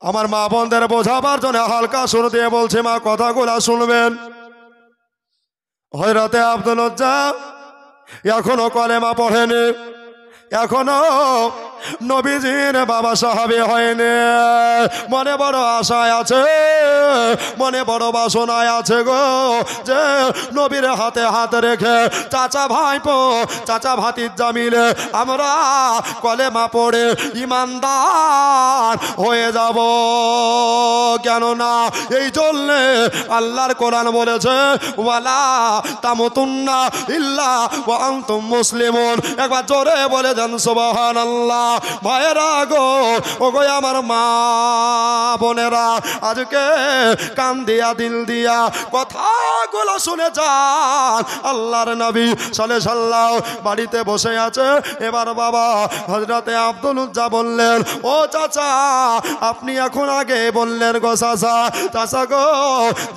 আমার মা বোনদের বোঝাবার জন্য হালকা সুর দিয়ে বলছে, মা কথাগুলা শুনবেন। হযরতে আব্দুল উজ্জা এখনো কলেমা পড়েনি, এখনো নবীজির বাবা সাহাবী হয়নি। মনে বড় আশায় আছে, মনে বড় বাসনায় আছে গো, যে নবীর হাতে হাত রেখে চাচা ভাইপো চাচা ভাতিজা মিলে আমরা কলেমা পড়ে ইমানদার হয়ে যাব। কেননা এই জন্যে আল্লাহর কোরআন বলেছে, ওয়ালা তামুতুন্না ইল্লা ওয়া আনতুম মুসলিমুন। একবার জোরে বলে দেন সুবহানাল্লাহ। ভাইয়েরা গো, ও গো আমার মা বোনেরা, আজকে কান দিয়া দিল দিয়া কথাগুলো শুনে যান। আল্লাহর নবী সাল্লাল্লাহু বাড়িতে বসে আছে। এবার বাবা হযরতে আব্দুল উজ্জা বললেন, ও চাচা আপনি এখন আগে বললেন গো চাচা গো,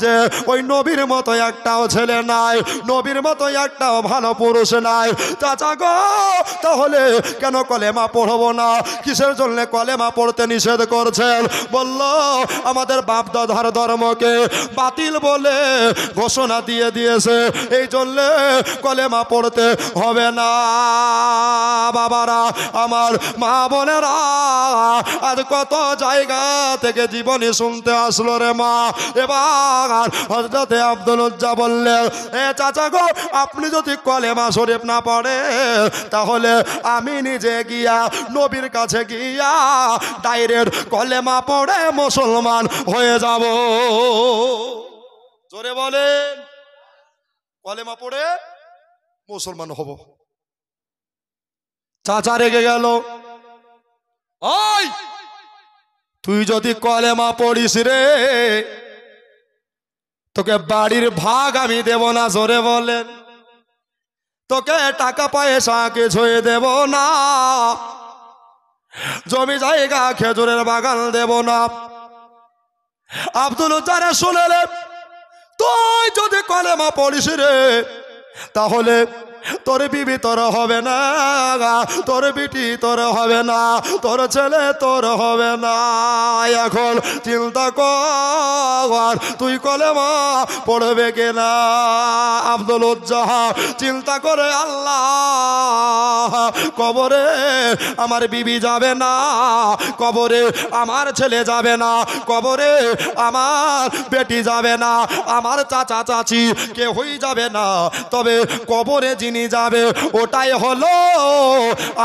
যে ওই নবীর মতো একটাও ছেলে নাই, নবীর মতো একটাও ভালো পুরুষ নাই। চাচা গো, তাহলে কেন কলেমা পড়বো না? কিসের জন্য কলেমা পড়তে নিষেধ করছেন? বলল, আমাদের বাপ দাদার ধর্মকে বাতিল বলে ঘোষণা দিয়ে দিয়েছে, এই জন্য কলেমা পড়তে হবে না। বাবারা আমার, মা বোনেরা, আর কত জায়গা থেকে জীবনী শুনতে আসলো রে মা। এবার হযরতে আব্দুল উজ্জা বললেন, এ চাচা গো, আপনি যদি কলেমা শরীফ না পড়ে, তাহলে আমি নিজে গিয়া নবীর কাছে গিয়া ডাইরেক্ট কলেমা পড়ে মুসলমান হয়ে যাব। জোরে বলেন, কলেমা পড়ে মুসলমান হব। চাচা রেগে গেল, ওই তুই যদি কলেমা পড়িস রে, তোকে বাড়ির ভাগ আমি দেব না। জোরে বলেন, তোকে টাকা পয়সা কিছুই দেব না, জমি জায়গা খেজুরের বাগান দেব না। আব্দুল উজ্জা শুনলে, তুই যদি কলেমা পড়িস রে, তাহলে তোর বিবি তোর হবে না, তোর বিটি তোর হবে না, তোর ছেলে তোর হবে না। এখন চিন্তা কর তুই কলেমা পড়বে কিনা। আব্দুল উজ্জা চিন্তা করে, আল্লাহ, কবরে আমার বিবি যাবে না, কবরে আমার ছেলে যাবে না, কবরে আমার বেটি যাবে না, আমার চাচা চাচি কেউই যাবে না, তবে কবরে যিনি যাবে ওটাই হলো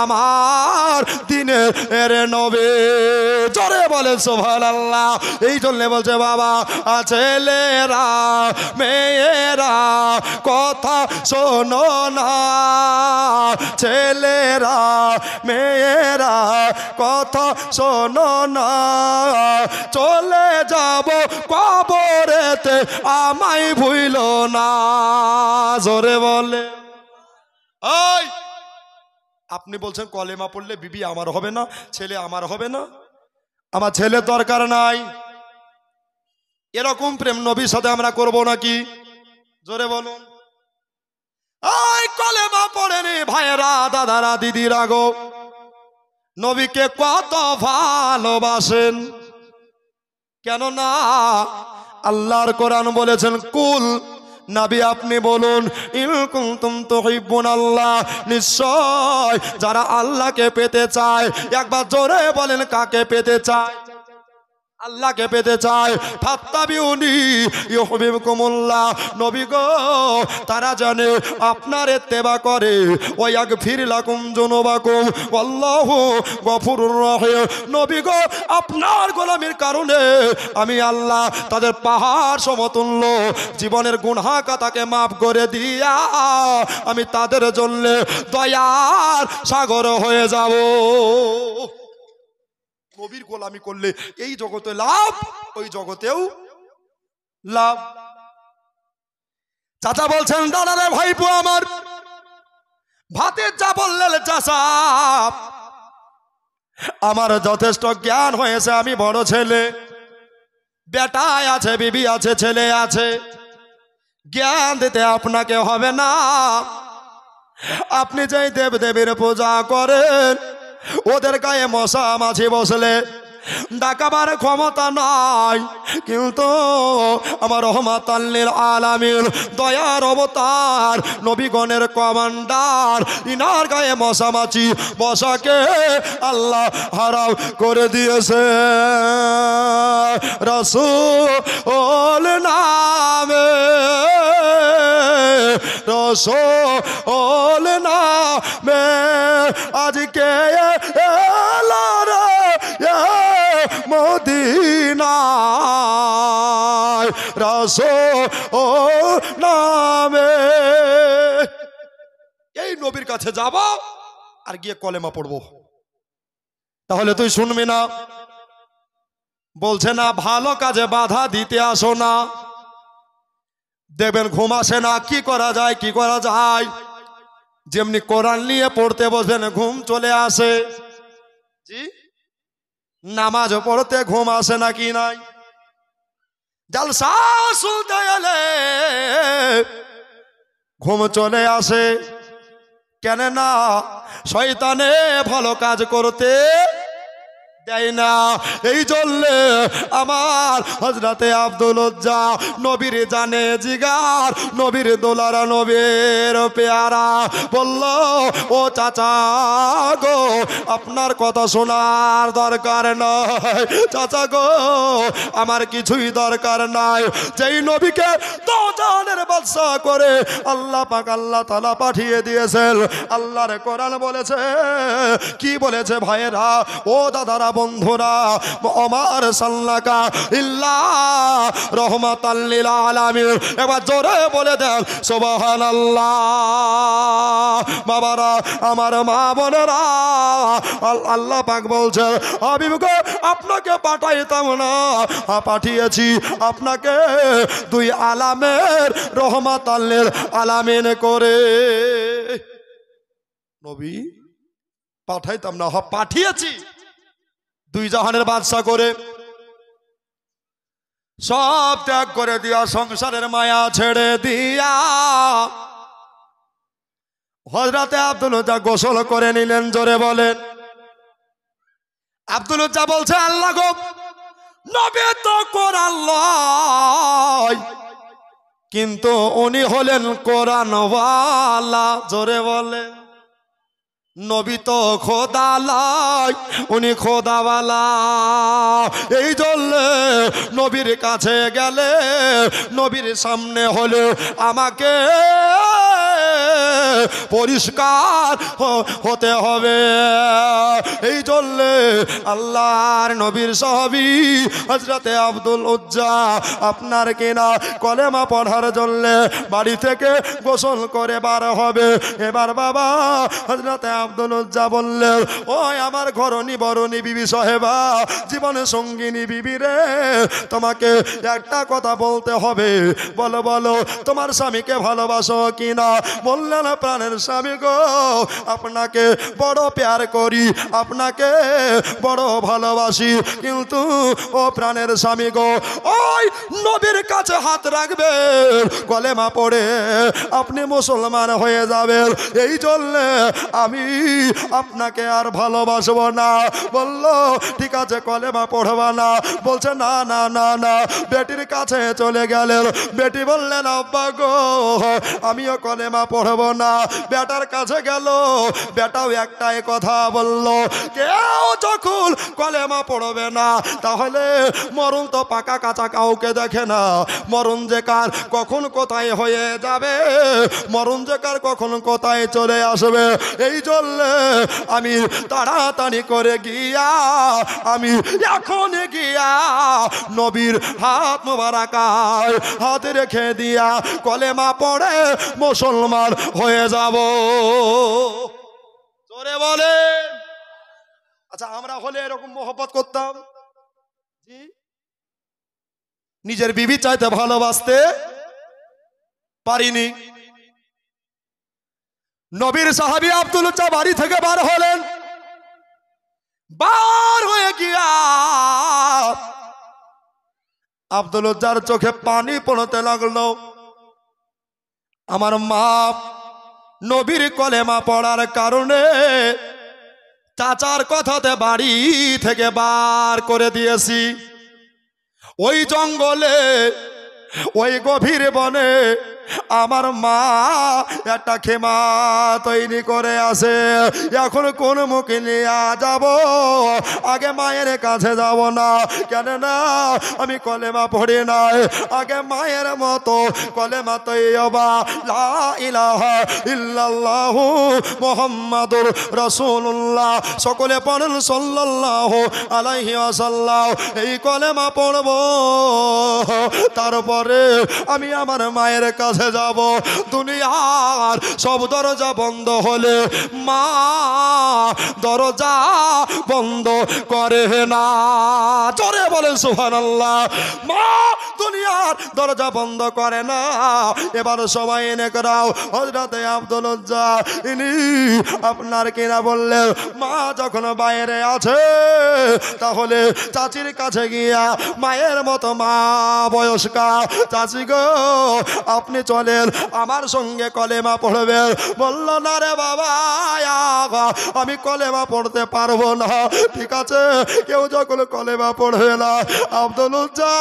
আমার দিনের নবী। জোরে বলে সুবহানাল্লাহ। এই জন্য বলছে, বাবা ছেলেরা মেয়েরা কথা শোনো না, ছেলেরা মেয়েরা কথা শোনো না, চলে যাব কবরেতে আমায় ভুইলো না। জোরে বলে, এই আপনি বলছেন কলেমা পড়লে বিবি আমার হবে না, ছেলে আমার হবে না, আমার ছেলে দরকার নাই। এরকম প্রেম নবীর সাথে আমরা করব নাকি? জোরে বলুন। এই কলেমা পড়েনি ভাইয়েরা, দাদারা, দিদিরা গো, নবীকে কত ভালোবাসেন। কেননা আল্লাহর কোরআন বলেছেন, কুল নবী আপনি বলুন, ইন কুনতুম তুহিব্বুনাল্লাহ, নিশ্চয় যারা আল্লাহকে পেতে চায়, একবার জোরে বলেন কাকে পেতে চায়? আল্লাহকে পেতে চায়। ফাত্তাবিউনি ইউহিব্বুকুমুল্লাহ। নবী গো, তারা জানে আপনার ইত্তেবা করে, ওয়া ইয়াগফির লাকুম যুনুবাকুম আল্লাহু গফুরুর রহিম। নবী গো, আপনার গোলামির কারণে আমি আল্লাহ তাদের পাহাড় সমতুল্য জীবনের গুনাহ খাতাকে মাফ করে দিয়া আমি তাদের জন্য দয়ার সাগর হয়ে যাব। নবীর গোলামি করলে এই জগতে লাভ, ওই জগতেও লাভ। চাচা বলছেন, দাদারে ভাইপো আমার, ভাতের যা বললেন চাচা, আমার যথেষ্ট জ্ঞান হয়েছে, আমি বড় ছেলে, বেটায় আছে, বিবি আছে, ছেলে আছে, জ্ঞান দিতে আপনাকে হবে না। আপনি যেই দেব দেবীর পূজা করেন, ওদের গায়ে মশা মাছি বসলে ডাকাবার ক্ষমতা নাই, কিন্তু আমার রহমাতাল লিল আলামিন দয়ার অবতার নবীগণের কমান্ডার ইনার গায়ে মশামাছি বসাকে আল্লাহ হারাম করে দিয়েছে। রাসূল নামে, রাসূল নামে আজকে এলো রে মদিনায়, রাসূল নামে। এই নবীর কাছে যাব আর গিয়ে কলেমা পড়বো, তাহলে তুই শুনবি না? বলছে না ভালো কাজে বাধা দিতে আসো না, দেখবেন ঘুম আসে না। কি করা যায়, কি করা যায়? যেমনি কোরআন নিয়ে পড়তে বসবেন ঘুম চলে আসে। জি, নামাজ পড়তে ঘুম আসে না কি নাই? জালসা শুনতে এলে ঘুম চলে আসে, কেন না? শয়তানে ভালো কাজ করতে দেয় না। এই জন্য আমার হযরতে আব্দুল উজ্জা নবীর জানে জিগার, নবীর দোলারা, নবীর পেয়ারা বলল, ও চাচা গো, আপনার কথা শোনার দরকার নয়। চাচা গো, আমার কিছুই দরকার নাই। যেই নবীকে দো জাহানের বাদশা করে আল্লাহ পাক আল্লাহ তাআলা পাঠিয়ে দিয়েছেন, আল্লাহর কোরআন বলেছে, কি বলেছে ভাইয়েরা, ও দাদারা, বন্ধুরা, ওমার সাল্লাকা ইল্লা রহমাতাল লিল আলামিন। এবার জোরে বলে দেন সুবহানাল্লাহ। বাবারা, আমার মা বোনেরা, আল্লাহ পাক বলছে, হাবিব গো, আপনাকে পাঠাইতাম না, পাঠিয়েছি আপনাকে দুই আলামের রহমাতাল লিল আলামিন করে। নবী পাঠাইতাম না, পাঠিয়েছি দুই জাহানের বাদশা করে। সব ত্যাগ করে দিয়া, সংসারের মায়া ছেড়ে দিয়া হযরতে আব্দুল উজ্জা গোসল করে নিলেন। জোরে বলেন। আব্দুল উজ্জা বলছে, আল্লাহ গো, নবী তো কোরআন লয়, কিন্তু উনি হলেন কোরআনওয়ালা। জোরে বলেন। নবী তো খোদা লয়, উনি খোদাওয়ালা। এই জন্য নবীর কাছে গেলে, নবীর সামনে হলে আমাকে পরিষ্কার হতে হবে। এই জন্য আল্লাহর নবীর সাহাবী হযরতে আব্দুল উজ্জা আপনার কিনা কলেমা পড়ার জন্য বাড়ি থেকে গোসল করে বার হবে। এবার বাবা হযরতে আব্দুল উজ্জা বললেন, ওই আমার ঘরণী বরণী বিবি সাহেবা, জীবনের সঙ্গিনী বিবি রে, তোমাকে একটা কথা বলতে হবে। বলো বলো, তোমার স্বামীকে ভালোবাসো কিনা? বললেন, প্রাণের স্বামী গো, আপনাকে বড় প্যার করি, আপনাকে বড় ভালোবাসি, কিন্তু ও প্রাণের স্বামী গো, ওই নবীর কাছে হাত রাখবেন, কলেমা পড়ে আপনি মুসলমান হয়ে যাবেন। এই জন্য আমি আপনাকে আর ভালোবাসবো না। বলল, ঠিক আছে, কলেমা পড়বা না? বলছে, না না না না। বেটির কাছে চলে গেলেন। বেটি বললেন, আব্বা গো, আমিও কলেমা পড়বো না। বেটার কাছে গেল, বেটাও একটাই কথা বলল, কেউ যখন কলেমা পড়বে না, তাহলে মরণ তো পাকা কাঁচা কাউকে দেখে না। মরণ যে কার কখন কোথায় হয়ে যাবে, মরণ যে কার কখন কোথায় চলে আসবে। এই জন্য আমি তাড়াতাড়ি করে গিয়া, আমি এখন গিয়া নবীর হাত মোবারকায় হাত রেখে দিয়া কলেমা পড়ে মুসলমান হয়ে যাব। জোরে বলে। আচ্ছা, আমরা হলে এরকম মোহব্বত করতাম? জি, নিজের বিবি চাইতে ভালোবাসতে পারিনি। নবীর সাহাবী আব্দুল উজ্জা বাড়ি থেকে বার হলেন। বার হয়ে গিয়া আব্দুল উজ্জার চোখে পানি পড়তে লাগলো। আমার মা নবীর কলেমা পড়ার কারণে চাচার কথাতে বাড়ি থেকে বার করে দিয়েছি। ওই জঙ্গলে ওই গভীর বনে আমার মা একটা খেমা তৈরি করে আসে। এখন কোন মুখে নিয়ে যাব? আগে মায়ের কাছে যাব না, কেন না আমি কলেমা পড়ি নাই। আগে মায়ের মতো কলেমা তৈয়বা লা ইলাহা ইল্লাল্লাহু মুহাম্মাদুর রাসূলুল্লাহ, সকলে পড়েন সাল্লাল্লাহু আলাইহি ওয়াসাল্লাম। এই কলেমা পড়ব, তারপরে আমি আমার মায়ের কাছে যাব। দুনিয়ার সব দরজা বন্ধ হলে মা দরজা বন্ধ করে না। জোরে বলেন সুবহানাল্লাহ। মা দুনিয়ার দরজা বন্ধ করে না। এবার সবাই এনে করাও হযরতে আব্দুল উজ্জা ইনি আপনার কিনা বললেন মা যখন বাইরে আছে তাহলে চাচির কাছে গিয়া মায়ের মতো মা বয়স্কা চাচি গো আপনি চলেন আমার সঙ্গে কলেমা পড়বেন। বলল না রে বাবা, আমি কলেমা পড়তে পারবো না। ঠিক আছে, কেউ যখন কলেমা পড়বে না, আব্দুল উজ্জা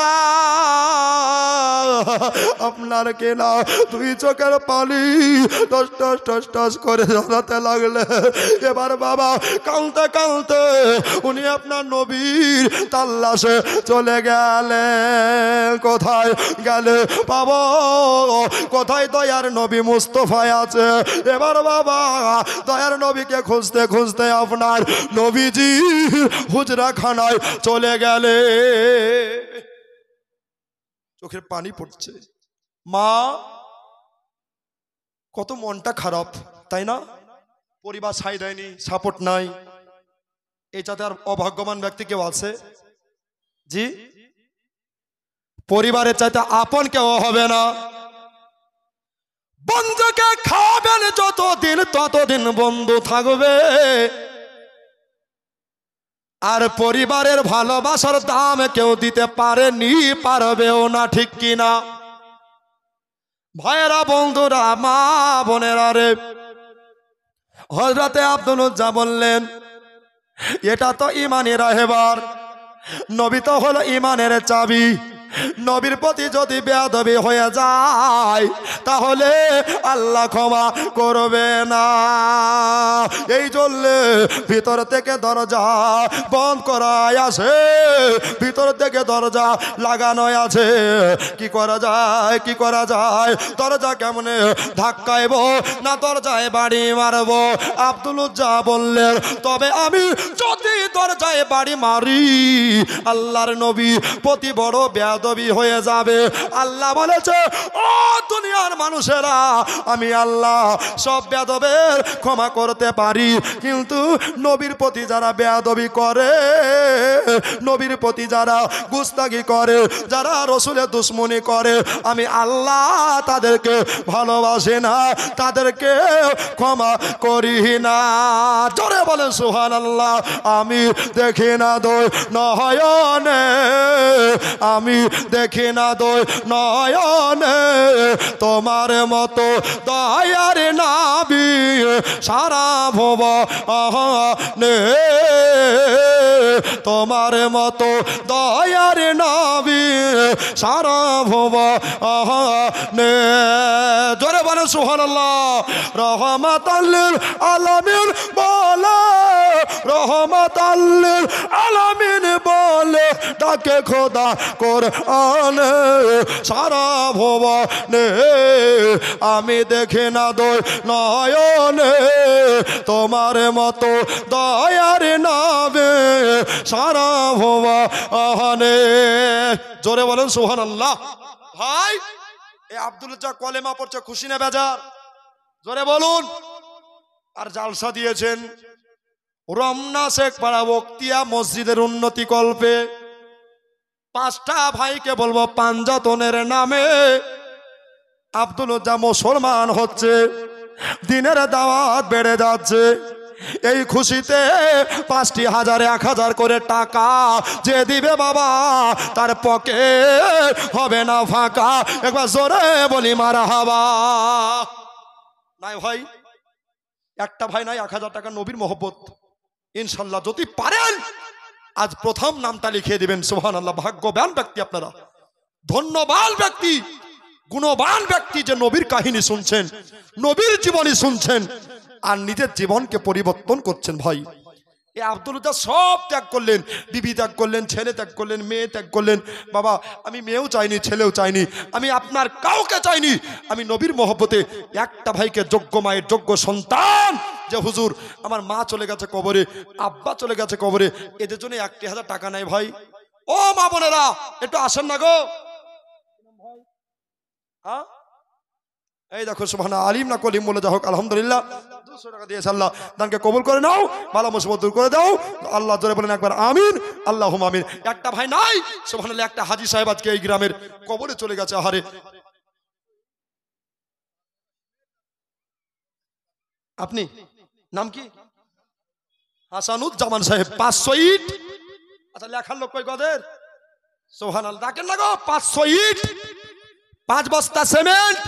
আপনার কেনা দুই চোখের পানি টস টস টস টস করে ঝরাতে লাগলে। এবার বাবা কাঁদতে কাঁদতে উনি আপনার নবীর তাল্লাশে চলে গেলেন। কোথায় গেলে বাবা, কোথায় দয়ার নবী মুস্তফা আছে? এবার বাবা দয়ার নবীকে খুঁজতে খুঁজতে আপনার নবীজি হুজরাখানায় চলে গেলে। চোখের পানি পড়ছে। মা কত মনটা খারাপ, তাই না? পরিবার সাই দেয়নি, সাপোর্ট নাই। এই যাতে আর অভাগ্যবান ব্যক্তি কেউ আছে? জি, পরিবারের চাইতে আপন কেউ হবে না। বন্ধুকে খাবেন যতদিন ততদিন বন্ধু থাকবে, আর পরিবারের ভালোবাসার দাম কেউ দিতে পারেনি, পারবেও না। ঠিক কিনা ভাইয়েরা, বন্ধুরা, মা বোনেরা রে, হযরতে আব্দুল উজ্জা বললেন এটা তো ইমানের রাহেবার। নবী তো হলো ইমানের চাবি। নবীর প্রতি যদি বেয়াদবি হয়ে যায় তাহলে আল্লাহ ক্ষমা করবে না। এই জন্য ভিতর থেকে দরজা বন্ধ করাই আছে, ভিতর থেকে দরজা লাগানো আছে। কি করা যায়, কি করা যায়? দরজা কেমনে ধাক্কাইব না দরজায় বাড়ি মারব? আব্দুল উজ্জা বললেন তবে আমি যদি দরজায় বাড়ি মারি আল্লাহর নবী প্রতি বড় বেয়াদবি হয়ে যাবে। আল্লাহ বলেছে ও দুনিয়ার মানুষেরা, আমি আল্লাহ সব বেয়াদবের ক্ষমা করতে পারি, কিন্তু নবীর প্রতি যারা বেয়াদবি করে, নবীর প্রতি যারা গুস্তাগি করে, যারা রসুলের দুশ্মনী করে, আমি আল্লাহ তাদেরকে ভালোবাসি না, তাদেরকে ক্ষমা করি না। জোরে বলেন সুবহানাল্লাহ। আমি দেখি না দোয় নয়নে, আমি দেখি না দোয় নয়নে তোমার মতো দয়ার নবী সারা ভুবনে, তোমার মতো দয়ার নবী সারা ভুবনে। জোরে বলেন সুবহানাল্লাহ। রহমাতাল লিল আলামিন বলে, রহমাতাল লিল আলামিন বলে ডাকে খোদা কোরআনে সারা ভুবনে। আমি দেখি না দোয় নয়নে তোমার মতো দয়ার নবী সারা ভুবনে। জোরে বলেন সুবহানাল্লাহ। ভাই এই আব্দুল উজ্জা কলেমা পড়ছে, খুশি না বেজার? জোরে বলুন। আর জালসা দিয়েছেন রমনা শেখ পাড়া বক্তিয়া মসজিদের উন্নতি কল্পে। 5টা ভাইকে বলবো পাঞ্জাতনের নামে আব্দুল উজ্জা মুসলমান হচ্ছে, দিনের দাওয়াত বেড়ে যাচ্ছে। এই খুশিতে 5টি হাজারে 1000 করে টাকা যে দিবে বাবা তার পকেট হবে না ফাঁকা। একবার জোরে বলি মারহাবা। নাই ভাই, একটা ভাই নাই 1000 টাকা নবীর মহব্বত। ইনশাল্লাহ যদি পারেন আজ প্রথম নামটা লিখিয়ে দিবেন। সুবহানাল্লাহ, ভাগ্যবান ব্যক্তি আপনারা, ধন্যবান ব্যক্তি, গুণবান ব্যক্তি যে নবীর কাহিনী শুনছেন, নবীর জীবনী শুনছেন আর নিজের জীবনকে পরিবর্তন করছেন। ভাই এই আব্দুল উজ্জা সব ত্যাগ করলেন, বিবি ত্যাগ করলেন, ছেলে ত্যাগ করলেন, মেয়ে ত্যাগ করলেন। বাবা আমি মেয়েও চাইনি, ছেলেও চাইনি, আমি আপনার কাউকে চাইনি, আমি নবীর মহব্বতে একটা ভাইকে যোগ্য মায়ের যোগ্য সন্তান, যে হুজুর আমার মা চলে গেছে কবরে, আব্বা চলে গেছে কবরে, এদের জন্য 1,000 টাকা নাই ভাই। ও মা বোনেরা একটু আসেন না গো। হ্যাঁ এই দেখো সুবহানাল্লাহ, আলিম না কলিম বলে যা হোক আলহামদুলিল্লাহ 200 টাকা দিয়েছে। আল্লাহ দানকে কবুল করে নাও, বালা মুসিবত দূর করে দাও। আল্লাহ জোরে বলেন একবার আমিন, আল্লাহুম্মা আমিন। একটা ভাই নাই সুবহানাল্লাহ, একটা হাজী সাহেব আজকে এই গ্রামের কবরে চলে গেছে। আহারে আপনি নাম কি? হাসানুজ্জামান সাহেব, 500 ইট। আচ্ছা লেখার লোক কই গদের? সুবহানাল্লাহ, ডাকেন না গো। 500 ইট, 5 বস্তা সিমেন্ট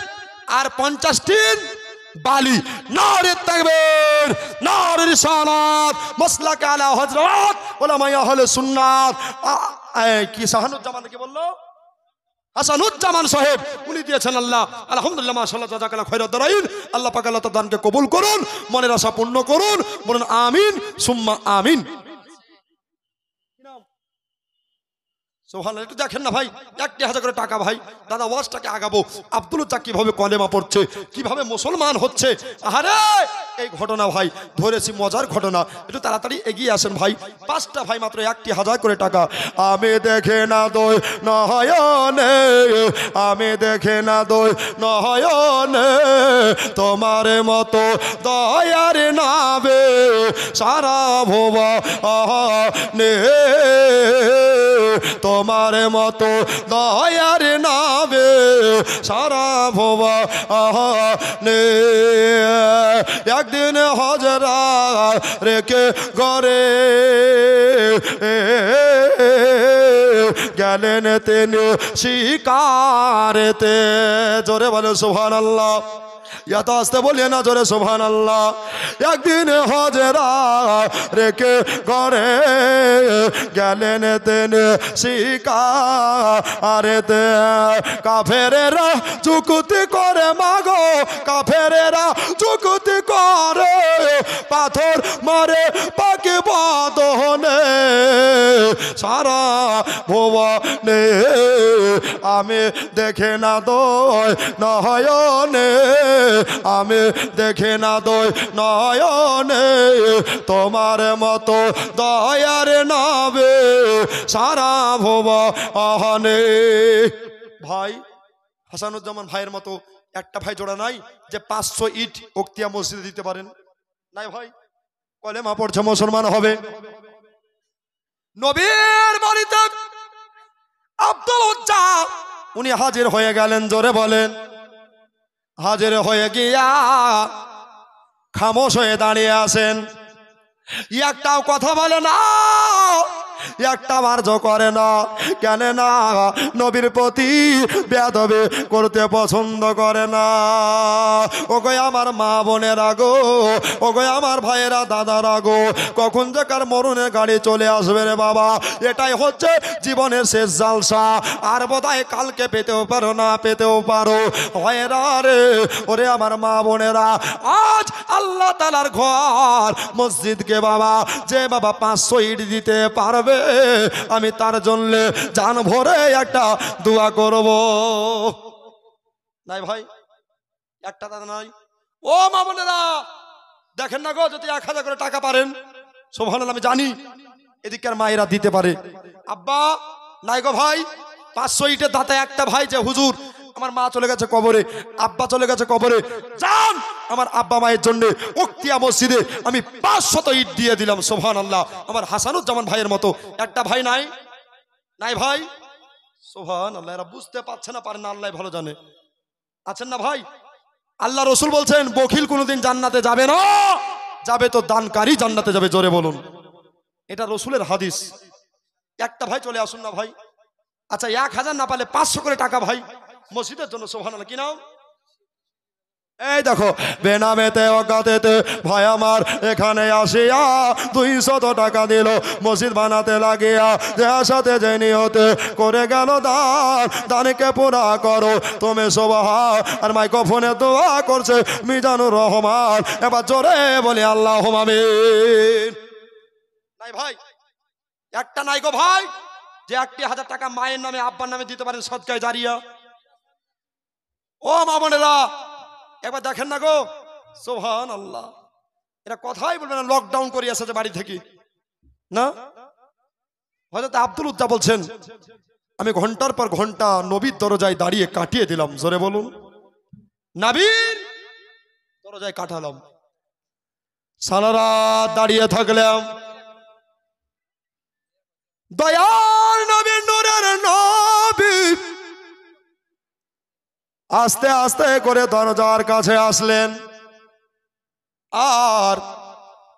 আর 50 টিন বালি। নারে তাকবীর, নারে রিসালাত, মাসলাক আলা হযরত উলামায়ে আহলে সুন্নাত। কি সাহানুজ্জামান কি বললো? হাসানুজ্জামান সাহেব, উনি দিয়েছেন আল্লাহ আলহামদুলিল্লাহ মাশাআল্লাহ জাযাকাল্লাহ খায়রাত দারাইন। আল্লাহ পাক আল্লাহ তাআলা দানকে কবুল করুন, মনের আশা পূর্ণ করুন, বলুন আমিন সুম্মা আমিন। সুবহানাল্লাহ, একটু দেখেন না ভাই, 1,000 করে টাকা ভাই। দাদা ওয়াজটাকে আগাবো, আব্দুল উজ্জা কিভাবে কলেমা পড়ছে, কিভাবে মুসলমান হচ্ছে। আরে এই ঘটনা ভাই ধরেছি, মজার ঘটনা, একটু তাড়াতাড়ি এগিয়ে আসেন ভাই। 5টা ভাই মাত্র 1,000 করে টাকা। আমি দেখে না দই নয়নে, আমি দেখে না দই নয়নে, তোমার মতো দয়ার নাবে সারা ভুবনে, তোমার মতো দয়ার নাবে সারা ভুবনে। একদিন হজরা রেখে ঘরে গেলেন তিনি শিকারেতে। জোরে বলে সুবহানাল্লাহ, এত আসতে বলিয়ে না, জোরে সুবহানাল্লাহ। একদিন হজরা রেখে ঘরে গেলেন তিনি শিকারেতে। কাফেরেরা চুকুতি করে মাগো, কাফেরেরা চুকুতি করে, পাথর মারে পাকে বাঁধনে সারা ভুবনে। আমি দেখে না দই নয়নে, আমি দেখে না দই নয়নে, তোমার মতো দয়ার নাবে সারা ভুবনে। ভাই হাসানুজ্জামান ভাইয়ের মতো একটা ভাই জোড়া নাই যে 500 ইট উক্তিয়া মসজিদে দিতে পারেন? নাই ভাই, কলেমা পড়ছে মুসলমান হবে। নবীর বাড়িতে আব্দুল উজ্জা উনি হাজির হয়ে গেলেন। জোরে বলেন, হাজির হয়ে গিয়া খামোশ হয়ে দাঁড়িয়ে আছেন, একটাও কথা বলে না, একটা বার্জ করে না। কেন না? নবীর প্রতি বেয়াদবি করতে পছন্দ করে না। ও গো আমার মা বোনেরা গো, ও গো আমার ভাইয়েরা দাদারা গো, কখন যে কার মরণের গাড়ি চলে আসবে রে বাবা, এটাই হচ্ছে জীবনের শেষ জালসা। আর বোধহয় কালকে পেতেও পারো, না পেতেও পারো। হয়রা রে ওরে আমার মা বোনেরা, আজ আল্লাহ তাআলার ঘর মসজিদকে বাবা, যে বাবা 500 ইট দিতে পারবে আমি তার জন্য জান ভরে একটা দোয়া করব। নাই ভাই, একটা দাদা নাই। ও মা বোনেরা দেখেন না গো, যদি 1,000 করে টাকা পারেন সুবহানাল্লাহ, আমি জানি এদিকের মায়েরা দিতে পারে। আব্বা নাই গো ভাই, 500 ইটের দাতা একটা ভাই, যে হুজুর আমার মা চলে গেছে কবরে, আব্বা চলে গেছে কবরে, যান আমার আব্বা মায়ের জন্য উক্তিয়া মসজিদে আমি 500 ইট দিয়ে দিলাম। সুবহানাল্লাহ, আমার হাসানুজ্জামান ভাইয়ের মতো একটা ভাই নাই? নাই ভাই, সুবহানাল্লাহ। এরা বুঝতে পারছে না, পারে না, আল্লাহ ভালো জানে। আছেন না ভাই? আল্লাহ রসুল বলছেন বখিল কোনোদিন জান্নাতে যাবে না, যাবে তো দানকারী জান্নাতে যাবে। জোরে বলুন, এটা রসুলের হাদিস। একটা ভাই চলে আসুন না ভাই। আচ্ছা 1,000 না পালে 500 করে টাকা ভাই মসজিদের জন্য। সুবহানাল্লাহ, কি নাম? এই দেখো বেনামেতে অজ্ঞাতেতে ভাই আমার এখানে আসিয়া 200 টাকা দিল মসজিদ বানাতে লাগিয়া যে সাথে যে নিয়তে করে গেল দান, দানকে পুরা করো তুমি সুবহান। আর মাইক্রোফোনে দোয়া করছে মিজানুর রহমান, এবার জোরে বলি আল্লাহুম্মা আমিন। নাই ভাই, একটা নাই গো ভাই যে 1000 টাকা মায়ের নামে আব্বার নামে দিতে পারেন সদকায়ে জারিয়া। ও মা বোনেরা একবার দেখেন না গো, সুবহানাল্লাহ। এরা কথাই বলবে না, লকডাউন করে এসেছে বাড়ি থেকে না। হযরত আব্দুল উজ্জা বলছেন, আমি ঘন্টার পর ঘন্টা নবীর দরজায় দাঁড়িয়ে কাটিয়ে দিলাম। জোরে বলুন, নবীর দরজায় কাটালাম, সারা রাত দাঁড়িয়ে থাকলাম। দয়ার নবী, নূরের নবী আস্তে আস্তে করে দরজার কাছে আসলেন। আর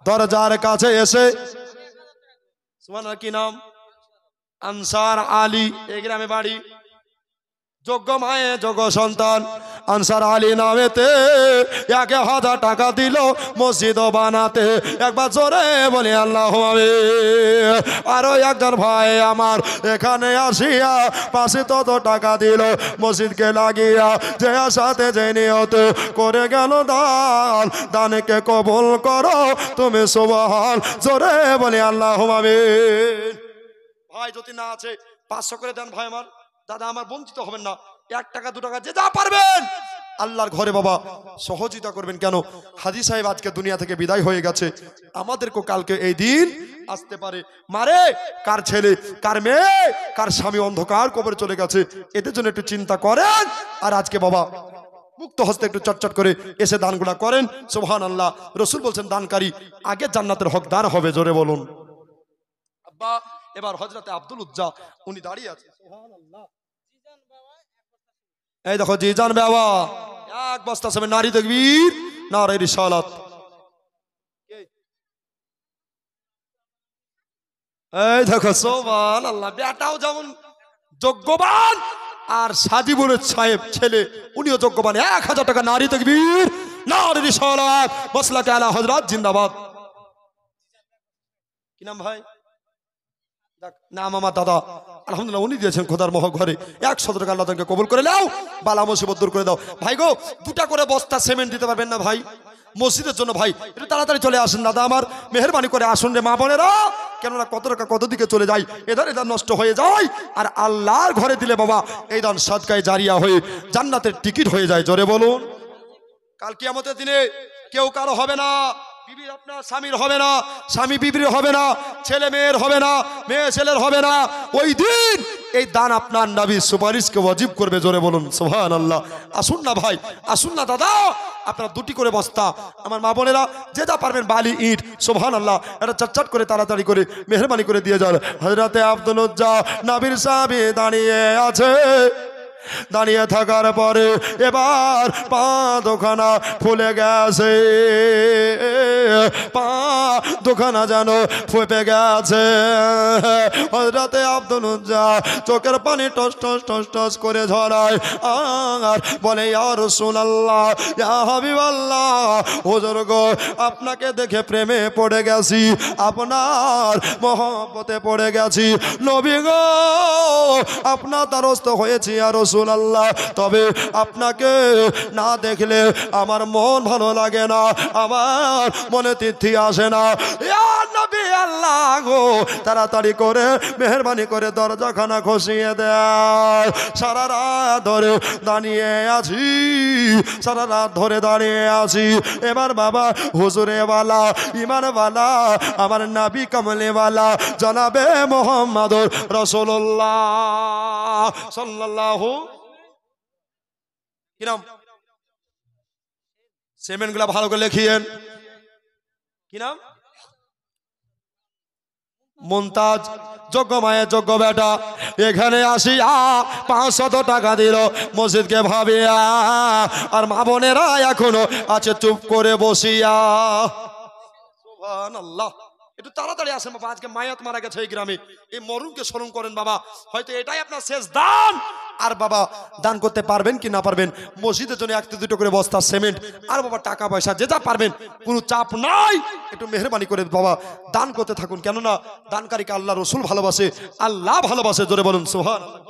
দরজার কাছে এসে, সুবহানাল্লাহ, কি নাম? আনসার আলী। এই গ্রামে বাড়ি, যোগ্য মায়ে যোগ্য সন্তান। আনসার আলী নামেতে 1000 টাকা দিল মসজিদ বানাতে। একবার জোরে বলি আল্লাহুম্মা আমিন। আরো একজন ভাই আমার এখানে আসিয়া 500 টাকা দিল মসজিদকে লাগিয়া যে সাথে যে নিয়ত করে গেল দান, দানকে কবুল করো তুমি সুবহান। জোরে বলি আল্লাহুম্মা আমিন। ভাই যদি না আছে 500 করে দেন ভাই আমার, দাদা আমার বঞ্চিত হবেন না। 1 টাকা 2 টাকা যে যা পারবেন আল্লাহর ঘরে বাবা সহযোগিতা করবেন। কেন হাজী সাহেব আজকে দুনিয়া থেকে বিদায় হয়ে গেছে, আমাদেরকে কালকে এই দিন আসতে পারে। মারে কার ছেলে, কার মেয়ে, কার স্বামী অন্ধকার কবরে চলে গেছে, এদের জন্য একটু চিন্তা করেন। আর আজকে বাবা মুক্ত হস্তে একটু চটচট করে এসে দানগুলা করেন। সুবহানাল্লাহ। রাসূল বলছেন দানকারী আগে জান্নাতের হকদার হবে। জোরে বলুন। আব্বা এবার হযরতে আব্দুল উজ্জা উনি দাঁড়িয়ে আছে। সুবহানাল্লাহ। এই দেখো জিজান বাবা 1 বস্তা সবে নারী তাকবীর, নারে রিসালাত। এই দেখো সুবহানাল্লাহ, বেটাও যেমন যোগ্যবান আর সাজিবুলের সাহেব ছেলে উনিও যোগ্যবান। 1000 টাকা নারী তাকবীর, নারে রিসালাত, মাসলাকে আলা হযরত জিন্দাবাদ। কি নাম ভাই? নাম আমার দাদা, আলহামদুলিল্লাহ উনি দিয়েছেন খোদার মহ ঘরে। 100 টাকা আল্লাহ তাকে কবুল করে নাও, বালা মুসিবত দূর করে দাও। ভাই গো 2টা করে বস্তা সিমেন্ট দিতে পারবেন না ভাই মসজিদের জন্য? ভাই একটু তাড়াতাড়ি চলে আসেন দাদা আমার, মেহেরবানি করে আসুন রে মা বোনেরা। কেননা কত টাকা কত দিকে চলে যায়, এধার এধার নষ্ট হয়ে যায়। আর আল্লাহর ঘরে দিলে বাবা এই দান সাদকায়ে জারিয়া হয়ে জান্নাতের টিকিট হয়ে যায়। জোরে বলুন। কাল কিয়ামতের দিনে কেউ কারো হবে না, বিবি আপনার স্বামীর হবে না, স্বামী বিবির হবে না, ছেলে মেয়ের হবে না, মেয়ে ছেলের হবে না। ওই দিন এই দান আপনার নবী সুপারিশকে ওয়াজিব করবে। জোরে বলুন সুবহানাল্লাহ। আসুন না ভাই, আসুন না দাদা, আপনারা 2টি করে বস্তা আমার মা বোনেরা যে যা পারবেন বালি ইট, সুবহানাল্লাহ, এটা চটচট করে তাড়াতাড়ি করে মেহেরবানি করে দিয়ে যান। হযরতে আব্দুল উজ্জা নবীর সাহাবী দাঁড়িয়ে আছে। দাঁড়িয়ে থাকার পরে এবার পা দুখানা ফুলে গেছে, পা দুখানা যেন ফুপে গেছে। হযরতে আব্দুল উজ্জা চোখের পানি টস টস টস টস করে ঝরায় আর বলে ইয়া রাসূলুল্লাহ, ইয়া হাবিবাল্লাহ, হুজুর গো আপনাকে দেখে প্রেমে পড়ে গেছি, আপনার মহব্বতে পড়ে গেছি। নবী গো আপনার দ্বারস্থ হয়েছি ইয়া রাসূলুল্লাহ, তবে আপনাকে না দেখলে আমার মন ভালো লাগে না, আমার মনে তৃপ্তি আসে না। ইয়া নবী আল্লাহ গো তাড়াতাড়ি করে মেহেরবানি করে দরজাখানা খসিয়ে দেয়। সারা রাত ধরে দাঁড়িয়ে আছি, সারা রাত ধরে দাঁড়িয়ে আছি। এবার বাবা হুজুরে ওয়ালা, ইমান ওয়ালা, আমার নবী কামলে ওয়ালা জনাবে মুহাম্মদুর রাসূলুল্লাহ সাল্লাল্লাহু কি নাম? সেমেন্ট গুলা ভালো করে লিখিয়েন। কি নাম? মুমতাজ, যোগ্য মায়ের যোগ্য বেটা। এখানে আসিয়া 500 টাকা দিল মসজিদকে ভাবিয়া, আর মা বোনেরা এখনো আছে চুপ করে বসিয়া। সুবহানাল্লাহ। একটু তাড়াতাড়ি আসেন বাবা, আজকে মায়াত মারা গেছে এই গ্রামে, এই মরুমকে স্মরণ করেন বাবা। হয়তো এটাই আপনার শেষ দান, আর বাবা দান করতে পারবেন কি না পারবেন, মসজিদের জন্য 1-2 করে বস্তা সিমেন্ট আর বাবা টাকা পয়সা যে যা পারবেন, কোনো চাপ নাই, একটু মেহরবানি করে বাবা দান করতে থাকুন। কেননা দানকারীকে আল্লাহ রসুল ভালোবাসে, আল্লাহ ভালোবাসে। জোরে বলুন সুবহানাল্লাহ।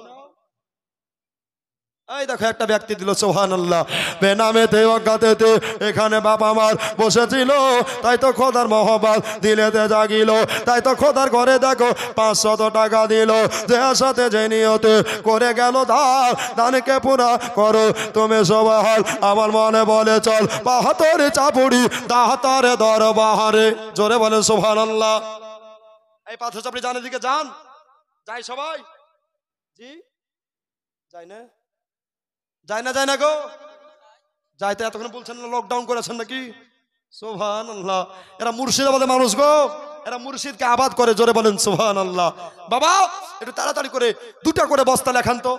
এই দেখো একটা ব্যক্তি দিল সুবহানাল্লাহ, বেনামেতে অজ্ঞাতেতে এখানে বাবা মার বসেছিল, তাই তো খোদার মহব্বত দিলেতে জাগিল, তাই তো খোদার ঘরে দেখো 500 টাকা দিল, যে আশাতে যে নিয়তে করে গেল দান, দানকে পুরা করো তুমি সবাই। আমার মনে বলে চল 72 চাপুড়ি দাহতারে দরবারে। জোরে বলে সুবহানাল্লাহ। এই পাথর চাপড়ি জানের দিকে যান, যাই সবাই, জি যাই না, যায় না গো, যাইতে এতক্ষণ বলছেন না লকডাউন করেছেন নাকি? সুবহানাল্লাহ। এরা মুর্শিদাবাদের মানুষ গো, এরা মুর্শিদকে আবাদ করে। জোরে বলেন সুবহানাল্লাহ। বাবা একটু তাড়াতাড়ি করে 2টা করে বস্তা লেখান তো।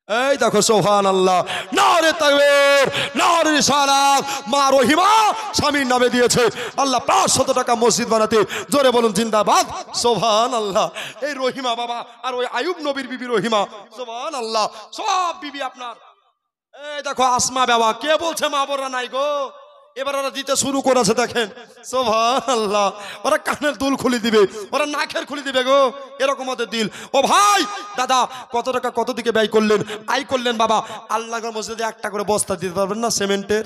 এই দেখো সুবহানাল্লাহ, নারে তাকবীর, নারে রিসালাত। মা রহিমা স্বামীর নামে দিয়েছে আল্লাহ 500 টাকা মসজিদ বানাতে। জোরে বলুন জিন্দাবাদ সুবহানাল্লাহ। এই রহিমা বাবা আর ওই আয়ুব নবীর বিবি রহিমা, সুবহানাল্লাহ, সব বিবি আপনার। এই দেখো আসমা বাবা, কে বলছে মা বোনরা নাই গো? এবার ওরা দিতে শুরু করেছে, দেখেন সুবহানাল্লাহ। ওরা কানের দুল খুলে দিবে, ওরা নাকের খুলে দিবে গো, এরকম ওদের দিল। ও ভাই দাদা, কত টাকা কত দিকে ব্যয় করলেন, আয় করলেন বাবা? আল্লাহর মসজিদে 1টা করে বস্তা দিতে পারবেন না সিমেন্টের?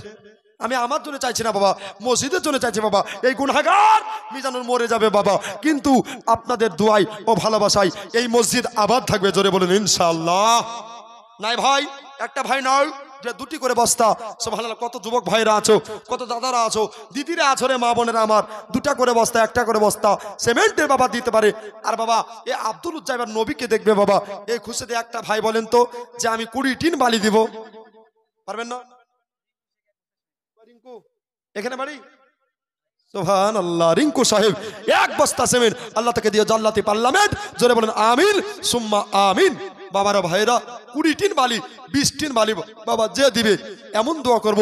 আমি আমার জন্য চাইছি না বাবা, মসজিদের জন্য চাইছি বাবা। এই গুনাহগার মিজানুর মরে যাবে বাবা, কিন্তু আপনাদের দোয়াই ও ভালোবাসায় এই মসজিদ আবাদ থাকবে। জোরে বলেন ইনশাআল্লাহ। নাই ভাই, একটা ভাই নয়, 2টি করে বস্তা। সুবহানাল্লাহ। কত যুবক ভাইরা আছো, কত দাদারা আছো, দিদিরা আছো রে, মা বোনেরা আমার, 2টা করে বস্তা, 1টা করে বস্তা সিমেন্টের বাবা দিতে পারে। আর বাবা এ আব্দুল উজ্জাইবার নবীকে দেখবে বাবা, এই খুশিতে একটা ভাই বলেন তো যে আমি 20 টিন বালি দিব, পারবেন না? রিঙ্কু এখানে বাড়ি, সুবহানাল্লাহ। রিঙ্কু সাহেব 1 বস্তা সিমেন্ট আল্লাহ থেকে দিয়ে জান্নাতি পার্লামেন্ট। জোরে বলেন আমিন সুম্মা আমিন। বাবারা ভাইরা 20 টিন বালি, 20 টিন বালি বাবা যে দিবে এমন দোয়া করব,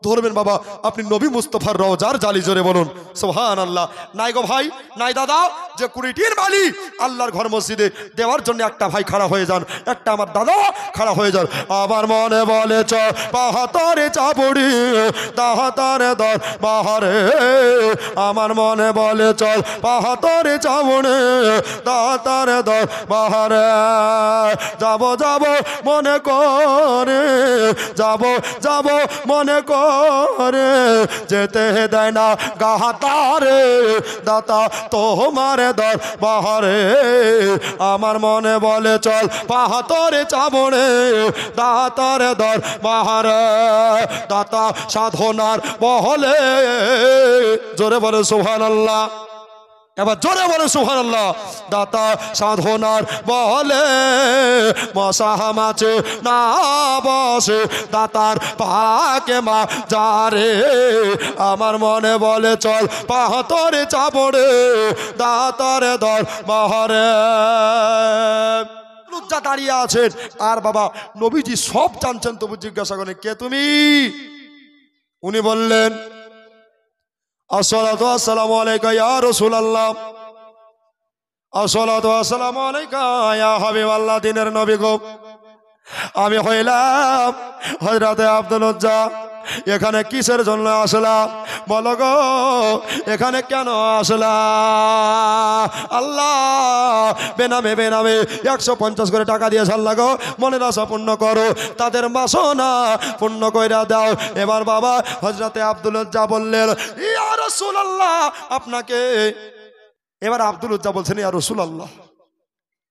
ধরবেন বাবা আপনি নবী মুস্তাফার রওজার জালি। জোরে বলুন সুবহানাল্লাহ। নাই গো ভাই, নাই দাদা, যে 20 টিন বালি আল্লাহর ঘর মসজিদে দেওয়ার জন্য একটা ভাই খাড়া হয়ে যান, একটা আমার দাদা খাড়া হয়ে যান। আমার মনে বলে চ 72 চাপুড়ি দাহতারে দর বাহারে। আমার মনে বলে চল 72 চাপুড়ি দাহতারে দর বাহারে। যাব যাব মনে করে, যাব যাব মনে করে, যেতে দেয় না গাহাতারে দাতা তোমার দর বাহারে। আমার মনে বলে চল 72 চাবড়ে দাতার দর বাহারে। দাতা সাধনার বহলে। জোরে বলে সুবহানাল্লাহ। এবার জোরে বলে সুবহানাল্লাহ। দাতা সাধনার বলে মশা মাছে না বসে, দাতার পাকে মা যারে। আমার মনে বলে চল 72 চাপড়ে দাতার দর বাহারে। লজ্জা দাঁড়িয়ে আছেন আর বাবা নবীজি সব জানছেন, তবু জিজ্ঞাসা করেন কে তুমি? উনি বললেন আসসালাতু আসসালামু আলাইকা ইয়া রাসূলুল্লাহ, আসসালাতু আসসালামু আলাইকা ইয়া হাবিবাল্লাহ। দিনের নবী গো, আমি হইলাম হযরতে আব্দুল উজ্জা। এখানে কিসের জন্য আসলাম বলো গো, এখানে কেন আসলাম? আল্লাহ বেনামে বেনামে 150 করে টাকা দিয়ে আল্লাহ গো মনের আশা পূর্ণ করো, তাদের বাসনা পূর্ণ কইরা দাও। এবার বাবা হযরতে আব্দুল উজ্জা বললেন ইয়া রাসূলুল্লাহ আপনাকে। এবার আব্দুল উজ্জা বলছেন ইয়া রাসূলুল্লাহ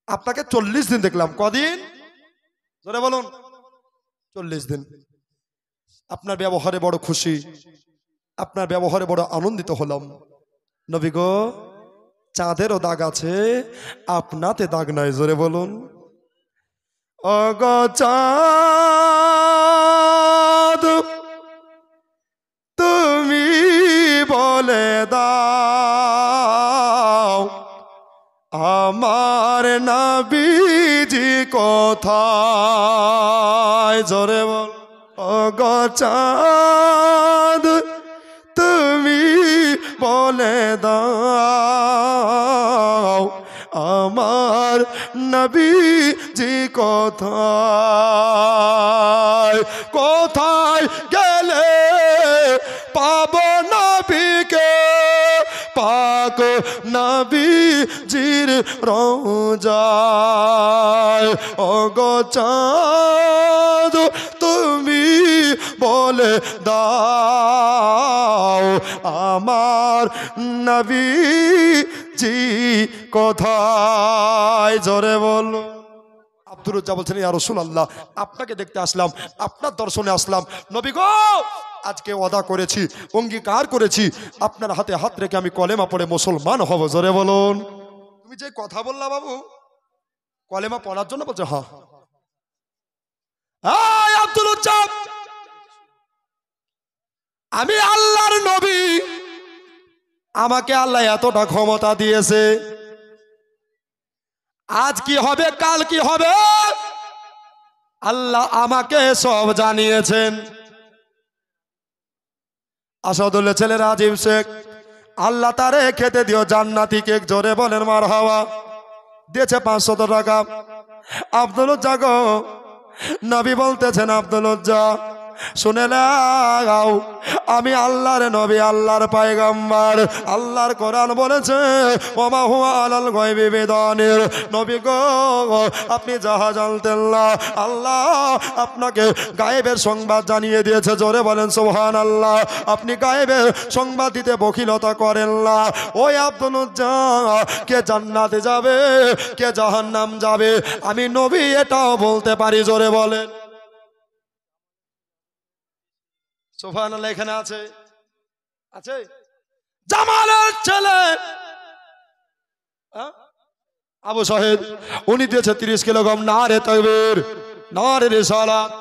আপনাকে 40 দিন দেখলাম। কদিন? জোরে বলুন 40 দিন। আপনার ব্যবহারে বড় খুশি, আপনার ব্যবহারে বড় আনন্দিত হলাম। নবী গো, চাঁদেরও দাগ আছে, আপনাতে দাগ নাই। জোরে বলুন ও গো চাঁদ তুমি বলে দাও আমার নবীজি কোথায়? জোরে বল ও গো চাঁদ তুমি বলে দাও আমার নবীজি কোথায় কোথায় গেলে পাবো নবীকে পাক নবীজির রওজায় ওগো চাঁদ তুমি বলে দাও আমার নবীজি কোথায় জোরে বলো। আব্দুর রাজ্জাক বলছেন ইয়া রাসূলুল্লাহ আপনাকে দেখতে আসলাম আপনার দর্শনে আসলাম নবী গো আজকে ওয়াদা করেছি অঙ্গীকার করেছি আপনার হাতে হাত রেখে আমি কলেমা পড়ে মুসলমান হব জোরে বলুন। তুমি যে কথা বললা বাবু কলেমা পড়ার জন্য বলছো হ্যাঁ আব্দুর রাজ্জাক আমি আল্লাহর নবী আমাকে আল্লাহ এতটা ক্ষমতা দিয়েছে আজ কি হবে কাল কি হবে আল্লাহ আমাকে সব জানিয়েছেন। আসাদুল্লাহ ছেলে রাজীব শেখ আল্লাহ তারে খেতে দিও জান্নাতি কেক জোরে বলেন মারহাবা দিয়েছে 500 টাকা। আব্দুল রাজ্জাক নবী বলতেছেন আব্দুল রাজ্জাক শুনে নাও আমি আল্লাহর নবী আল্লাহর পয়গম্বর আল্লাহর কোরআন বলেছে ওমা হুয়া আলাল গায়বি বিদানির নবী গো আপনি যাহা জানতেন না আল্লাহ আপনাকে গায়েবের সংবাদ জানিয়ে দিয়েছে জোরে বলেন সুবহানাল্লাহ। আপনি গায়েবের সংবাদ দিতে বখিলতা করেন না। ওই আব্দুল রাজ্জাক কে জান্নাতে যাবে কে জাহান্নাম যাবে আমি নবী এটাও বলতে পারি জোরে বলেন সুবহানাল্লাহ। এখানে আছে আছে জামালের ছেলে আবু সাহেদ উনি দিয়েছে 30 কিলোগ্রাম নারে তাকবীর নারে রিসালাত।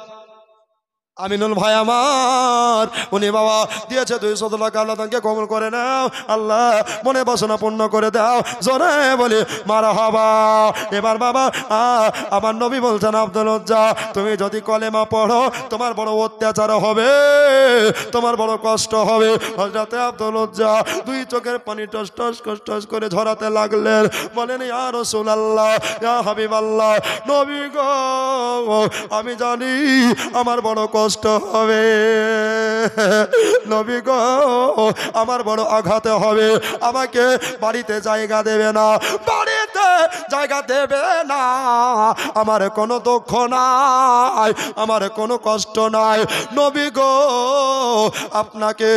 আমিনুল ভাই আমার উনি বাবা দিয়েছে 200 টাকা আল্লাহ তাকে কবুল করে নাও আল্লাহ মনে বাসনা পূর্ণ করে দাও জোরে বলি মারহাবা। এবার বাবা আমার নবী বলছেন আব্দুল রাজ্জাক তুমি যদি কলেমা পড়ো তোমার বড় অত্যাচার হবে তোমার বড় কষ্ট হবে। হযরত আব্দুল রাজ্জাক দুই চোখের পানি টস টস টস করে ঝরাতে লাগলেন বলেন ইয়া রাসূলুল্লাহ ইয়া হাবিবাল্লাহ নবী গো আমি জানি আমার বড় কষ্ট হবে নবী গো আমার বড় আঘাত হবে আমাকে বাড়িতে জায়গা দেবে না বাড়িতে জায়গা দেবে না আমার কোনো দুঃখ নাই আমার কোনো কষ্ট নাই নবী গো আপনাকে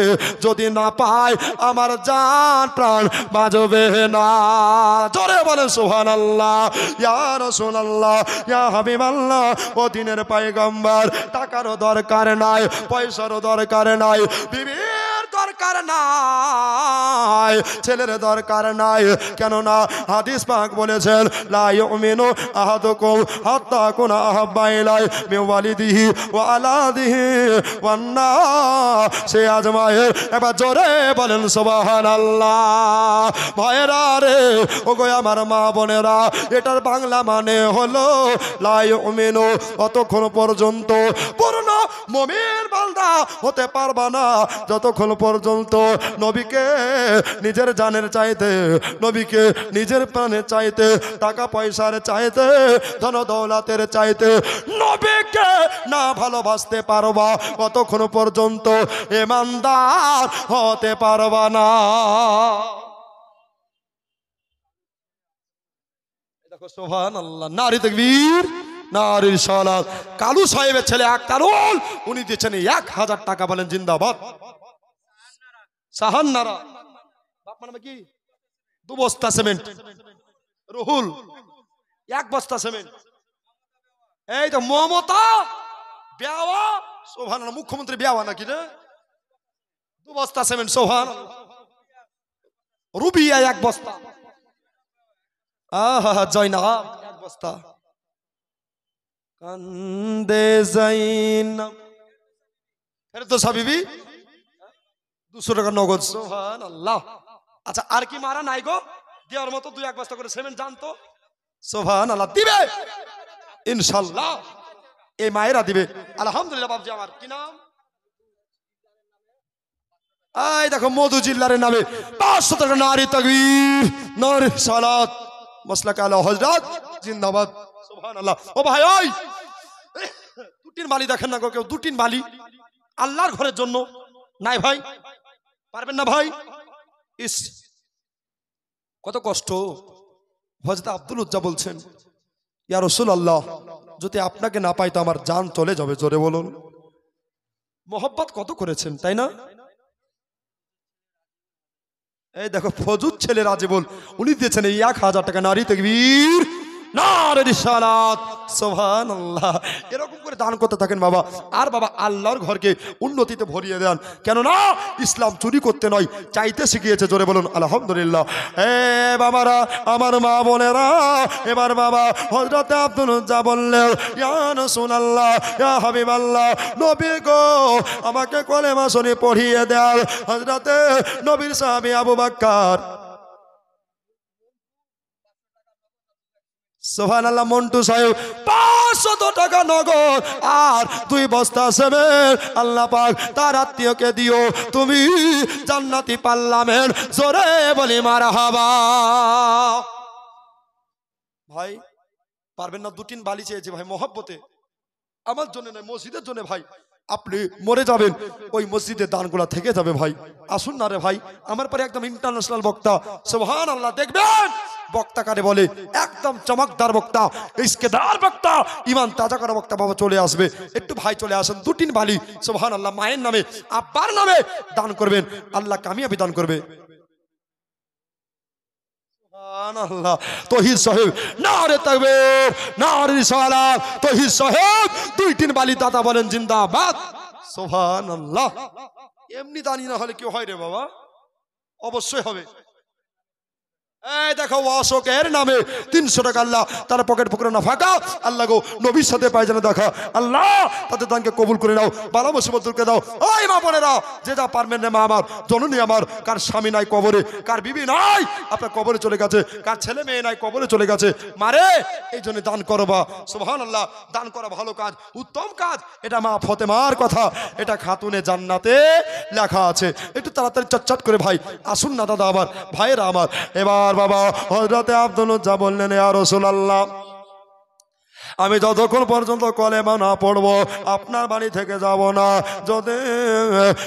যদি না পাই আমার জান প্রাণ বাঁচবে না জোরে বলেন সুবহানাল্লাহ। ইয়া রাসূলুল্লাহ ইয়া হাবিবাল্লাহ ও দিনের পয়গম্বর টাকারও দরকার নাই পয়সারও দরকার নাই বিবির দরকার নাই ছেলের দরকার নাই কেননা হাদিস পাক বলেছেন লা ইউমিনু আহাদুকুম হাত্তা কুনা আহাব্বা ইলাই মিন ওয়ালিদিহি ওয়া আলাদিহি ওয়ান নাসি আজমাইন। এবার জোরে বলেন সুবহানাল্লাহ। ভাইরা রে ওগো আমার মা বোনেরা এটার বাংলা মানে হলো লা ইউমিনু অতক্ষণ পর্যন্ত পূর্ণ মুমিন বান্দা হতে পারবা না যতক্ষণ পর্যন্ত নবীকে নিজের জানের চাইতে নবীকে নিজের প্রাণের চাইতে টাকা পয়সার চাইতে ধন দৌলতের চাইতে নবীকে না ভালোবাসতে পারবা ততক্ষণ পর্যন্ত ঈমানদার হতে পারবা না। দেখো সুবহানাল্লাহ নারী তাকবীর নারীর সালাত। কালু সাহেবের ছেলে আক্তারুল উনি দিয়েছেন 1000 টাকা বলেন জিন্দাবাদ সাহান্নারা বাপ মানে কি 2 বস্তা সিমেন্ট রুহুল 1 বস্তা সিমেন্ট এই তো মমতা বেওয়া সুবহানাল্লাহ মুখ্যমন্ত্রী বেওয়া নাকি রে 2 বস্তা সিমেন্ট সুবহানাল্লাহ রুবিয়া 1 বস্তা আহা জয়নাব 1 বস্তা কান্দে জাইনাব এর তো সাবিবি 200 টাকা নগদ সুবহানাল্লাহ। আচ্ছা আর কি মারা নাই গো দেওয়ার মতো 2-1 বস্তা করে সিমেন্ট জানতো সুবহানাল্লাহ দিবে ইনশাআল্লাহ এই মায়েরা দিবে আলহামদুলিল্লাহ। বাবজি আমার কি নাম এই দেখো মধু জিল্লারের নামে 500 টাকা নারী তাকবীর নারী সালাত মাসলাক আলা হযরত জিন্দাবাদ সুবহানাল্লাহ। ও ভাই ওই দুটিন বালি দেখেন না গো, কেউ দুটিন বালি আল্লাহর ঘরের জন্য নাই ভাই, পারবেন না ভাই। ইস কত কষ্ট। হযরত আব্দুল উজ্জা বলছেন, ইয়া রাসূলুল্লাহ, যদি আপনাকে না পাই তো আমার জান চলে যাবে। জোরে বলুন। মোহব্বত কত করেছেন, তাই না? এই দেখো ফজুর ছেলে রাজীবুল, উনি দিয়েছেন এই 1000 টাকা। নারী তাকবীর, নারে রিসালাত, সুবহানাল্লাহ। এরকম করে দান করতে থাকেন বাবা। আর বাবা আল্লাহর ঘরকে উন্নতিতে ভরিয়ে দেন, কেননা ইসলাম চুরি করতে নয়, চাইতে শিখিয়েছে। জোরে বলুন আলহামদুলিল্লাহ। এ বাবারা, আমার মা বোনেরা, এবার বাবা হযরত আব্দুল উজ্জা বললেন, ইয়া রাসূলুল্লাহ, ইয়া হাবিবাল্লাহ, নবী গো আমাকে কলেমা শুনি পড়িয়ে দেন। হযরতে নবীর সাহাবী আবু বকর, সুবহানাল্লাহ, মন্টু সাহেব 500 টাকা নগদ আর 2 বস্তা সেমেন্ট আল্লাহ পাক তার আত্মীয়কে দিও, তুমি জান্নাতি পাল্লামের। জোরে বলি মারহাবা। ভাই পারবেন না? দুটিন বালি চেয়েছে ভাই মহব্বতে, আমার জন্য নয়, মসজিদের জন্য। ভাই আপনি মরে যাবেন, ওই মসজিদের দানগুলা থেকে যাবে। ভাই আসুন না রে ভাই, আমার পরে একদম ইন্টারন্যাশনাল বক্তা, সুবহানাল্লাহ। দেখবেন বক্তা কারে বলে, একদম চমকদার বক্তা, ইসকেদার বক্তা, ইমান তাজা করা বক্তা বাবা চলে আসবে। একটু ভাই চলে আসেন, দুটিন বালি সুবহানাল্লাহ মায়ের নামে আব্বার নামে দান করবেন, আল্লাহ কামিয়াবি দান করবে। সুবহানাল্লাহ। তৌহিদ সাহেব নারে তাকবীর, নারে রিসালাত। তৌহিদ সাহেব 2-3 বালি দাতা বলেন জিন্দাবাদ সুবহানাল্লাহ। এমনি দানি না হলে কি হয় রে বাবা? অবশ্যই হবে। এই দেখো অশোকের নামে 300 টাকা আল্লাহ তার পকেট পকেটে না ফাঁকা। আল্লাহ গো নবীর সাথে পায়জানা দেখা, আল্লাহ তাদের দানকে কবুল করে নাও, বালা মুসিবত দূর করে দাও। ওই মা বোনেরা, যে যা পারবেন না, মা আমার, জননী আমার, কার স্বামী নাই কবরে, কার বিবি নাই আপনার কবরে চলে গেছে, কার ছেলে মেয়ে নাই কবরে চলে গেছে, মারে এই জন্য দান করবা। সুবহানাল্লাহ। দান করা ভালো কাজ, উত্তম কাজ। এটা মা ফতেমার কথা, এটা খাতুনে জান্নাতে লেখা আছে। একটু তাড়াতাড়ি চটচট করে ভাই আসুন না দাদা আমার, ভাইয়েরা আমার। এবার বাবা হযরতে আব্দুল উজ্জা বললেন, ইয়া রাসূলুল্লাহ, আমি যতক্ষণ পর্যন্ত কলেমা না পড়বো আপনার বাড়ি থেকে যাব না। যদি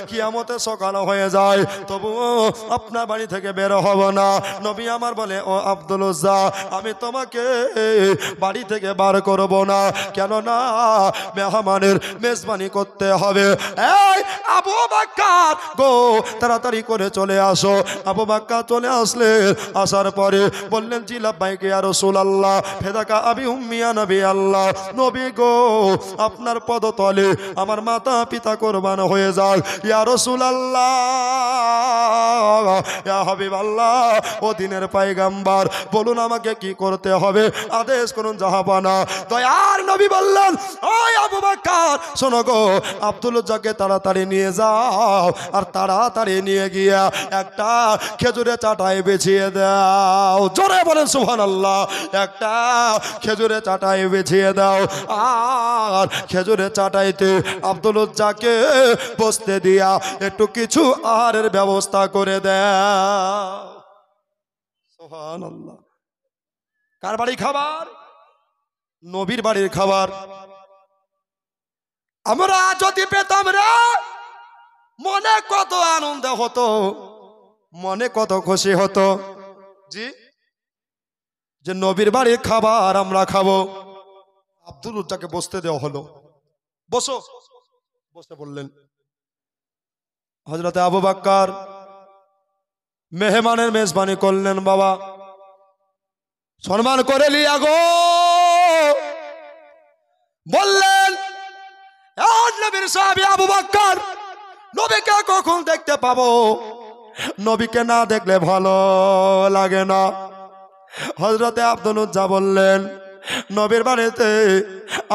কিয়ামতে সকাল হয়ে যায় তবুও আপনার বাড়ি থেকে বের হব না। নবী আমার বলে, ও আব্দুল উজ্জা, আমি তোমাকে বাড়ি থেকে বার করব না, কেননা মেহমানের মেজবানি করতে হবে। এই আবু বকর গো, তাড়াতাড়ি করে চলে আসো। আবু বকর চলে আসলেন, আসার পরে বললেন, জি লাব্বাইক ইয়া রাসূলুল্লাহ, ফেদাকা আবি উম্মি ইয়া নবী আল্লাহ। নবী গো আপনার পদতলে আমার মাতা পিতা কুরবান হয়ে যাক। ইয়া রাসূলুল্লাহ, ইয়া হাবিবাল্লাহ, ও দিনের পয়গম্বর, বলুন আমাকে কি করতে হবে, আদেশ করুন জাহাপানা। দয়ার নবী বললেন, ওই আবু বকর শোনো গো, আব্দুল উজ্জাকে তাড়াতাড়ি নিয়ে যাও, আর তাড়াতাড়ি নিয়ে গিয়া একটা খেজুরে চাটাই বিছিয়ে দাও। জোরে বলেন সুবহানাল্লাহ। একটা খেজুরে চাটাই বিছিয়ে দাও, আর খেজুরে চাটাইতে আব্দুল উজ্জাকে বসতে দিয়া একটু কিছু আহারের ব্যবস্থা করে দাও। সুবহানাল্লাহ। কার বাড়ির খাবার? নবীর বাড়ির খাবার। আমরা যদি পেতাম রে, মনে কত আনন্দ হতো, মনে কত খুশি হতো। জি, যে নবীর বাড়ির খাবার আমরা খাবো। আব্দুল উজ্জাকে বসতে দেওয়া হলো, বসো। বসে বললেন, হযরতে আবু বকর মেহমানের মেজবানি করলেন। বাবা সম্মান করে লিয়া গো, বললেন, নবীর সাহাবী আবু বকর, নবীকে কখন দেখতে পাবো? নবীকে না দেখলে ভালো লাগে না। হযরতে আব্দুল উজ্জা বললেন, নবীর বাড়িতে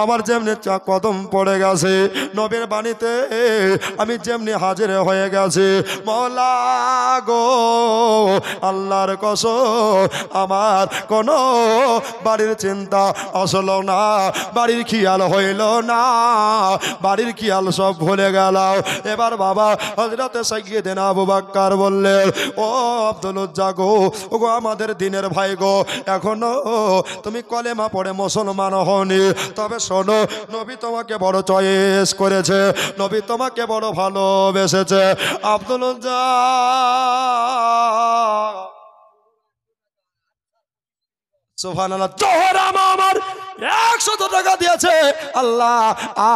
আমার যেমনি কদম পড়ে গেছে, নবীর বাণীতে আমি যেমনি হাজির হয়ে গেছি। মওলা গো আল্লাহর কসম, আমার কোনো বাড়ির চিন্তা আসলো না, বাড়ির খেয়াল হইল না, বাড়ির খেয়াল সব ভুলে গেল। এবার বাবা হযরতে সাইয়্যিদিনা আবু বকর বললেন, ও আব্দুলুজ্জাহ গো, ও গো আমাদের দিনের ভাই গো, এখনো তুমি কলেমা পড়ে মুসলমান হওনি, তবে শোনো নবী তোমাকে বড় চয়েস করেছে, নবী তোমাকে বড় ভালোবেসেছে। আব্দুলুজ্জাহ সুবহানাল্লাহ, তোহরামা আমার 100 টাকা দিয়েছে আল্লাহ,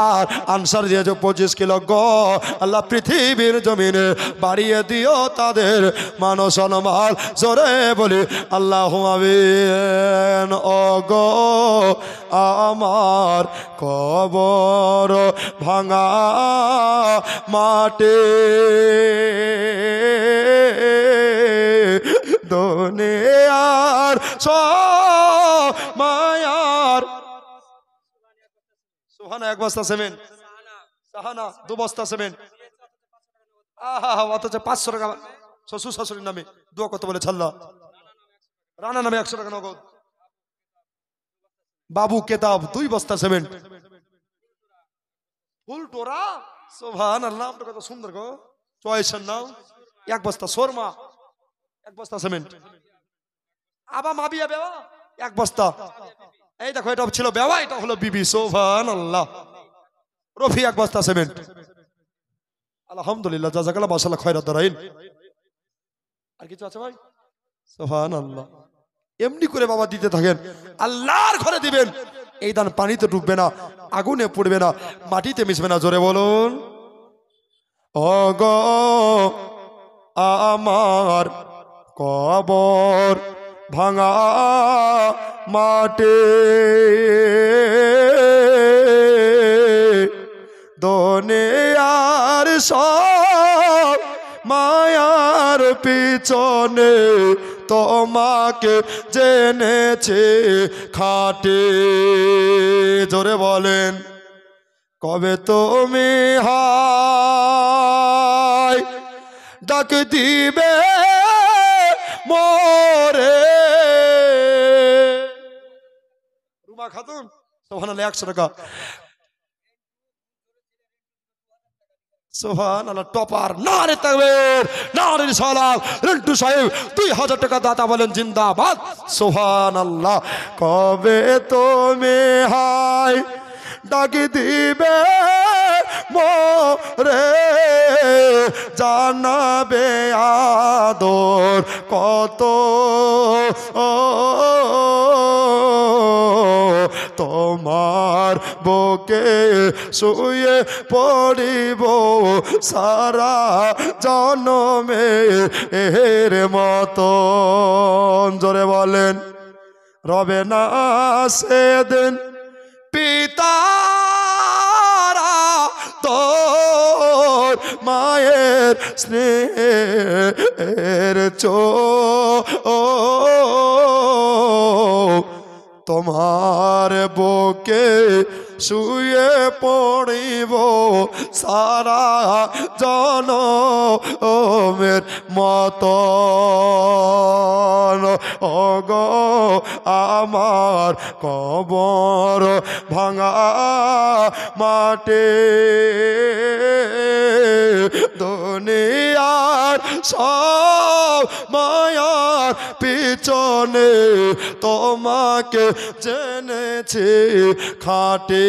আর আনসার দিয়েছে 25 কিলো গো আল্লাহ, পৃথিবীর জমিনে বাড়িয়ে দিও তাদের মান সম্মান। জোরে বলি আল্লাহু আমিন। ও গো আমার কবর ভাঙা মাটি দুনিয়ার মায়ার সুবহানা 1 বস্তা সিমেন্ট, সাহানা 2 বস্তা সিমেন্ট, আহা অথচ 500 টাকা শ্বশুর শাশুড়ির নামে দোয়া করতে বলে ছাল্লা, রানা নামে 100 টাকা নগদ, বাবু কেতাব 2 বস্তা সিমেন্ট, ফুল টোরা সুবহানাল্লাহ, আপনার কত সুন্দর গো চয়েসের নাম। 1 বস্তা শর্মা, 1 বস্তা সিমেন্ট, আবা মাবিয়া বেওয়া 1 বস্তা, এই দেখো এটা ছিল বেওয়া, এটা হলো বিবি, সুবহানাল্লাহ। রফি 1 বস্তা সিমেন্ট, আলহামদুলিল্লাহ, জাযাকাল্লাহ, মাশাআল্লাহ, খয়রাত দারাইন। আর কিছু আছে ভাই? সুবহানাল্লাহ। এমনি করে বাবা দিতে থাকেন, আল্লাহর ঘরে দিবেন, এই দান পানিতে ডুববে না, আগুনে পড়বে না, মাটিতে মিশবে না। জোরে বলুন ও গো আমার কবর ভাঙা মাটি দুনিয়ার সব মায়ার পিছনে তোমাকে জেনেছে খাঁটি। জোরে বলেন কবে তুমি হায় ডাক দিবে মোরে। রুমা খাতুন সুবহানাল্লাহ 100 টাকা, সুবহানাল্লাহ, টপার, নারে তাকবীর, নারে রিসালাত, রন্টু সাহেব 2000 টাকা দাতা বলেন জিন্দাবাদ। সুবহানাল্লাহ। কবে তুমি হায় ডাক দিবে মোরে জানাবে আদর কত তোমার বুকে শুয়ে পড়িব সারা জনমে এর মতন। জোরে বলেন রবে না সেদিন পিতারা তোর মায়ের স্নেহের তোমার বুকে শুয়ে পড়িব সারা জনমের মতন। ওগো আমার কবর ভাঙা মাটি দুনিয়ার সব মায়ার পিছনে তোমাকে জেনেছি খাঁটি।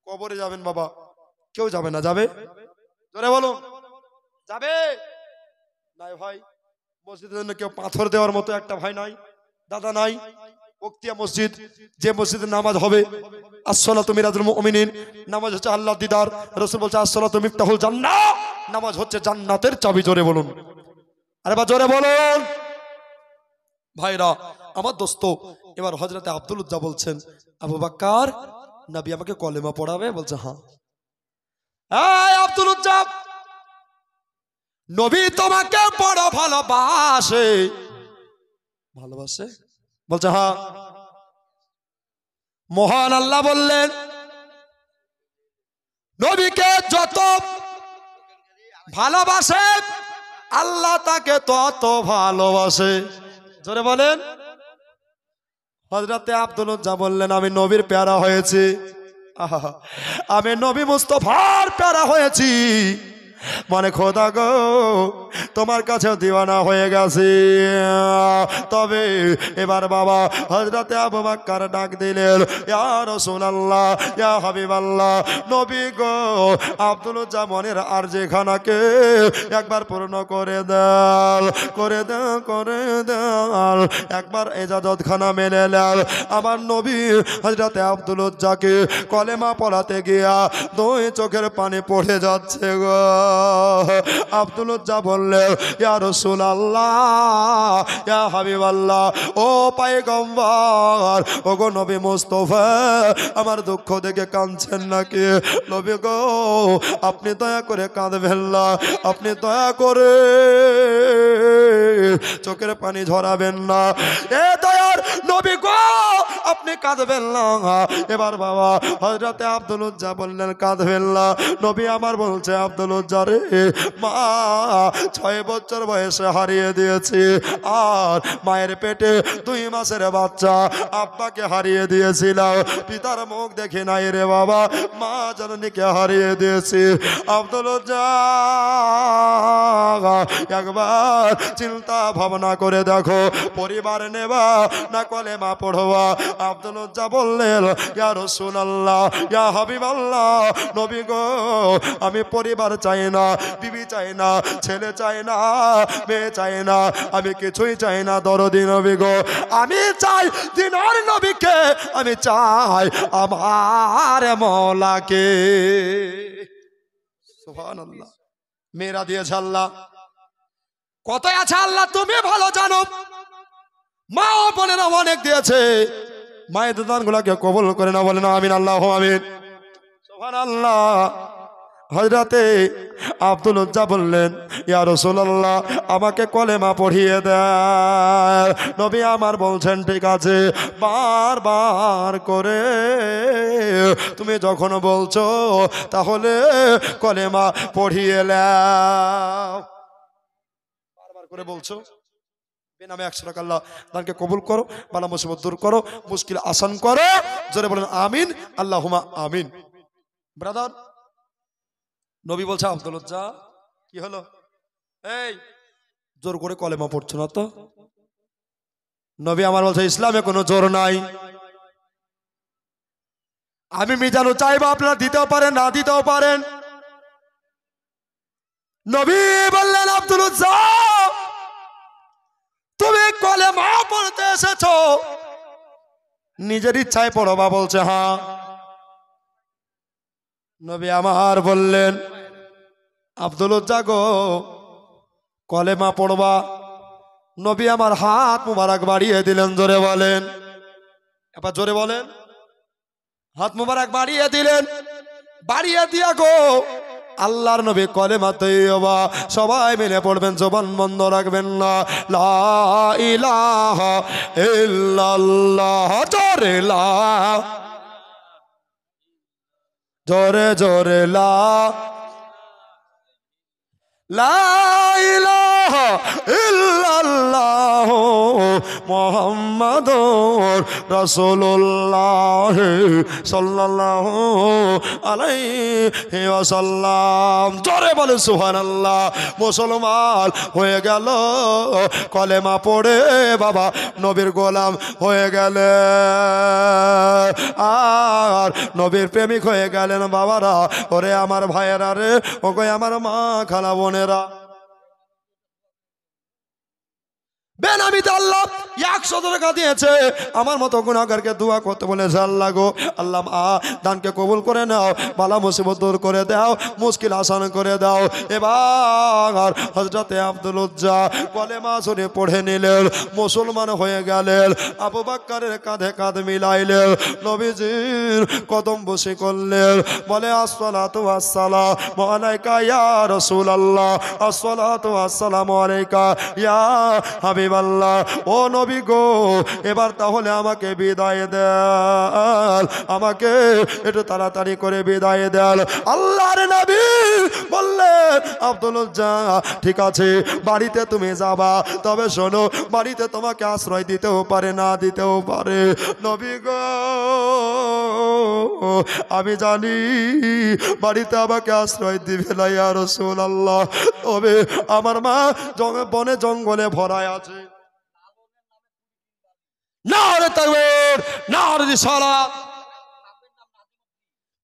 কবরে যাবেন বাবা? কেউ যাবে না, যাবে? জোরে বলুন যাবে? নাই ভাই, মসজিদের জন্য কেউ পাথর দেওয়ার মতো একটা ভাই নাই, দাদা নাই। বক্তিয়া মসজিদ, যে মসজিদে নামাজ হবে আসসালাতু মিরাজুল মুমিনিন, নামাজ হচ্ছে আল্লাহর দিদার। রাসূল বলছে আসসালাতু মিফতাহুল জান্নাহ, নামাজ হচ্ছে জান্নাতের চাবি। জোরে বলুন, আরে বা জোরে বলুন ভাইরা আমার দোস্ত। এবার হযরতে আব্দুলুজ্জাহ বলছেন, আবু বকর নবী আমাকে কলেমা পড়াবে? বলছে হ্যাঁ। এই আব্দুলুজ্জাহ, নবী তোমাকে বড় ভালোবাসে। ভালোবাসে? বলছে হ্যাঁ। মহান আল্লাহ বললেন নবীকে যত ভালোবাসে আল্লাহ তাকে তত ভালোবাসে। জোরে বলেন। হযরতে আব্দুল্লাহ বললেন আমি নবীর প্যারা হয়েছি, আমি নবী মুস্তাফার প্যারা হয়েছি, মানে খোদা গো তোমার কাছে দিওয়ানা হয়ে গেছে। তবে এবার বাবা হযরতে আবু বকর ডাক দিলেন ইয়া রাসূলুল্লাহ ইয়া হাবিবাল্লাহ, নবী গো আব্দুল্লাহ মনের আরজিখানাকে একবার পূর্ণ করে দাও, করে দাও, করে দাও। একবার ইজাজতখানা মেনে নাও। আমার নবী হযরতে আব্দুল্লাহকে কলেমা পড়াতে গিয়া দুই চোখের পানি পড়ে যাচ্ছে গো। আব্দুল্লাহ বললেন ইয়া রাসূলুল্লাহ ইয়া হাবিবাল্লাহ, ও পয়গম্বর, ও গো নবী মুস্তাফা, আমার দুঃখ দেখে কাঁদছেন নাকি? নবী গো আপনি দয়া করে কাঁদবেন না, আপনি দয়া করে চোখের পানি ঝরাবেন না, এ দয়ার নবী গো আপনি কাঁদবেন না। এবার বাবা হযরতে আব্দুল্লাহ বললেন কাঁদবেন না। নবী আমার বলছে আব্দুল্লাহ রে, মা 6 বছর বয়সে হারিয়ে দিয়েছি, আর মায়ের পেটে 2 মাসের বাচ্চা আব্বাকে হারিয়ে দিয়েছিলাম, পিতার মুখ দেখি নাই রে বাবা, মা জননীকে হারিয়ে দিয়েছি। আব্দুল্লাহ একবার চিন্তা ভাবনা করে দেখো, পরিবার নেবা না কলেমা পড়বা? আব্দুল্লাহ বললেন ইয়া রাসূলুল্লাহ ইয়া হাবিবাল্লাহ, নবী গো আমি পরিবার চাই না, বিবি চাই না, ছেলে চাই না, মেয়ে চাই না, আমি কিছুই চাই না দরদি নবী গো, আমি চাই দিনার নবীকে, আমি চাই আমার মওলাকে। সুবহানাল্লাহ। মেয়েরা দিয়েছে আল্লাহ, কত আছে আল্লাহ তুমি ভালো জানো। মা ও বোনেরা অনেক দিয়েছে, মায়ের দানগুলোকে কবুল করে না, বলেন আমিন, আল্লাহু আমিন। সুবহানাল্লাহ। হযরতে আব্দুল্লাহ বললেন ইয়া রাসূলুল্লাহ আমাকে কলেমা পড়িয়ে দেন। নবী আমার বলছেন ঠিক আছে, বারবার করে তুমি যখন বলছো তাহলে কলেমা পড়িয়ে নাও। বারবার করে বলছো, বেনামে 100 টাকা আল্লাহ দানকে কবুল করো, বালা মুসিবত দূর করো, মুশকিল আসান করো। জোরে বলেন আমিন, আল্লাহুম্মা আমিন। ব্রাদার, নবী বলছে আব্দুল্লাহ কি হলো, এই জোর করে কলেমা পড়ছো না তো? নবী আমার বলছে ইসলামে কোনো জোর নাই, আমি মিজানো চাইবো, আপনারা দিতেও পারেন না দিতেও পারেন। নবী বললেন আব্দুল্লাহ তুমি কলেমা পড়তে এসেছো, নিজের ইচ্ছায় পড়বা? বলছে হ্যাঁ। নবী আমার বললেন আব্দুল্লাহ গো কলেমা পড়বা? নবী আমার হাত মুবারক বাড়িয়ে দিলেন। জোরে বলেন, এবার জোরে বলেন। হাত মুবারক বাড়িয়ে দিলেন, বাড়িয়ে দিয়া গো আল্লাহর নবী কলেমা তৈয়বা সবাই মিলে পড়বেন, জবান বন্ধ রাখবেন না। লা ইলাহা ইল্লাল্লাহ, জোরে লা, জোরে জোরে লা, লা ইলাহা ইল্লাল্লাহ মুহাম্মাদুর রাসূলুল্লাহ সাল্লাল্লাহু আলাইহি ওয়াসাল্লাম। জোরে বলে সুবহানাল্লাহ। মুসলমান হয়ে গেল, কলেমা পড়ে বাবা নবীর গোলাম হয়ে গেলে, আর নবীর প্রেমিক হয়ে গেলেন বাবারা। ওরে আমার ভাইয়েরা রে, ওকে আমার মা খালা বোনেরা, বেনামিতে আল্লাহ 100 টাকা দিয়েছে। আমার মতো গুনাহগারকে দোয়া করতে বলেছে আল্লাহ গো, আল্লাহ দানকে কবুল করে নাও, বালা মুসিবত দূর করে দাও, মুশকিল আসান করে দাও। এবার হযরতে আব্দুল্লাহ কলেমা শুনে পড়ে নিলেন, মুসলমান হয়ে গেলেন। আবু বকরের কাঁধে কাঁধ মিলাইলেন, নবীজির কদম বসে করলেন, বলে আসসালাতু ওয়াসসালামু আলাইকা ইয়া রাসূলুল্লাহ, আসসালাতু ওয়াসসালামু আলাইকা ইয়া হাবিব হাবিবাল্লাহ, ও নবী গো, এবার তাহলে আমাকে বিদায় দেন, আমাকে একটু তাড়াতাড়ি করে বিদায় দেন। আল্লাহর নবী বললেন, আব্দুল উজ্জা ঠিক আছে, বাড়িতে তুমি যাবা, তবে শোনো, বাড়িতে তোমাকে আশ্রয় দিতেও পারে, না দিতেও পারে। নবী গো, আমি জানি বাড়িতে আমাকে আশ্রয় দিবে না ইয়া রাসূলুল্লাহ, তবে আমার মা বনে জঙ্গলে ভরায় আছে। নারে তাকবীর, নারে রিসালাত।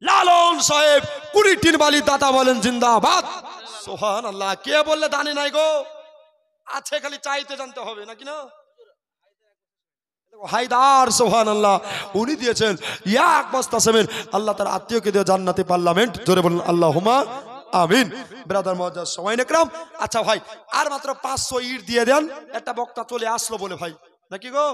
লালন সাহেব 20 বালি দাতা বলেন জিন্দাবাদ। সুবহানাল্লাহ। কে বললে দানি নাই গো? আছে, খালি চাইতে জানতে হবে, নাকি না? হায়দার, সুবহানাল্লাহ, উনি দিয়েছেন 1 বস্তা সিমেন্ট, আল্লাহ তার আত্মীয়কে দিয়ে জান্নাতি পার্লামেন্ট। জোরে বলুন আল্লাহুম্মা আমিন। ব্রাদার মুআজ্জাজ সওয়াইন একরাম, আচ্ছা ভাই, আর মাত্র 500 ইট দিয়ে দেন, একটা বক্তা চলে আসলো বলে ভাই, নাকি গো?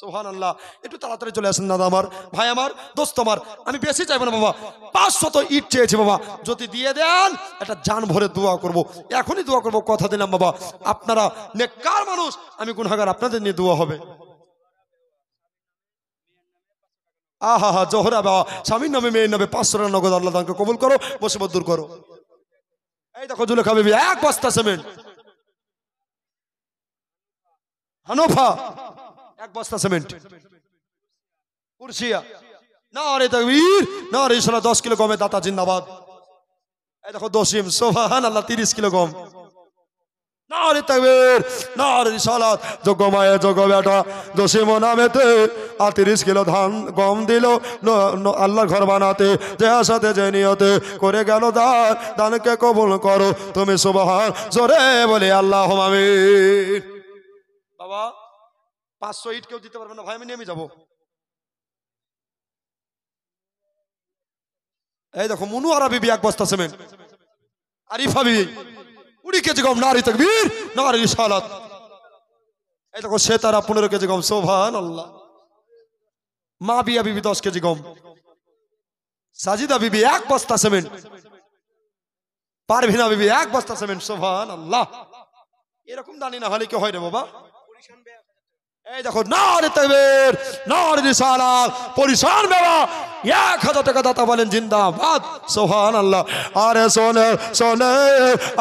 সুবহানাল্লাহ, একটু তাড়াতাড়ি চলে আসেন দাদা আমার, ভাই আমার, দোস্ত আমার, আমি বেশি চাইবো না বাবা, 500 ইট চেয়েছি বাবা, যদি দিয়ে দেন একটা জান ভরে দোয়া করব, এখনই দোয়া করব, কথা দিলাম বাবা। আপনারা নেককার মানুষ, আমি গুনাহগার, আপনাদের নিয়ে দোয়া হবে। আহা হা, জোহরা বাবা, স্বামীর নামে মেয়ের নামে 500 টাকা নগদ, আল্লাহ দানকে কবুল করো, মুসিবত দূর করো। এই দেখো জুলেখা বিবি 1 বস্তা সিমেন্ট। হানুফা 1 বস্তা সিমেন্ট। কুরসিয়া, নারে তাকবীর, নারে ইসলাম, 10 কিলো গমে দাতা জিন্দাবাদ। এই দেখো দশিম, সুবহানাল্লাহ, 30 কিলো গম। নারে তাকবীর, নারে রিসালাত। যোগ্য মায়ে যোগ্য বেটা দশিম নামেতে 30 কিলো ধান গম দিল আল্লাহর ঘর বানাতে, যে আশাতে যে নিয়তে করে গেল দান, দানকে কবুল করো তুমি সুবহান, জোরে বলে আল্লাহুম্মা আমিন। বাবা 500 ইট কেউ দিতে পারবে না ভাই, আমি নেমে যাবো। এই দেখো মুনুয়ারা বিবি 1 বস্তা সিমেন্ট। আরিফা বিবি 20 কেজি গম। নারে তাকবীর, নারে রিসালাত। এই দেখো সেতারা 15 কেজি গম। সুবহানাল্লাহ। মা বিয়া বিবি 10 কেজি গম। সাজিদা বিবি 1 বস্তা সিমেন্ট। পারভিনা বিবি 1 বস্তা সিমেন্ট। সুবহানাল্লাহ। এরকম দানি না হলে কি হয় রে বাবা? এই দেখো নারে তাকবীর, নারে রিসালাত, পরিশান বাবা 1000 টাকা দাতা বলেন জিন্দাবাদ। সুবহানাল্লাহ। আরে শোনে শোনে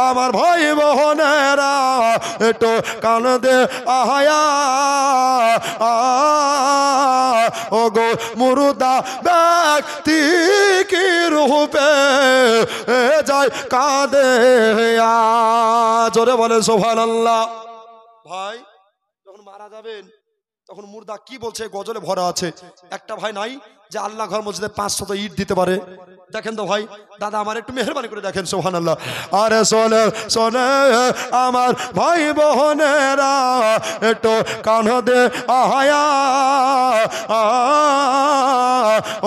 আমার ভাই বোনেরা, একটু কান দে আহায়া, ও গো মুর্দা ব্যক্তি কি রূপে যায় কাঁদে, জোরে বলে সুবহানাল্লাহ। ভাই যখন মারা যাবেন তখন মুর্দা কি বলছে গজলে ভরা আছে, একটা ভাই নাই যে আল্লাহ ঘর মসজিদে 500 ইট দিতে পারে? দেখেন তো ভাই, দাদা আমার একটু মেহেরবানি করে দেখেন। সুবহানাল্লাহ। আরে শোনে শোনে আমার ভাই বোনেরা, একটু কান দে আহায়া,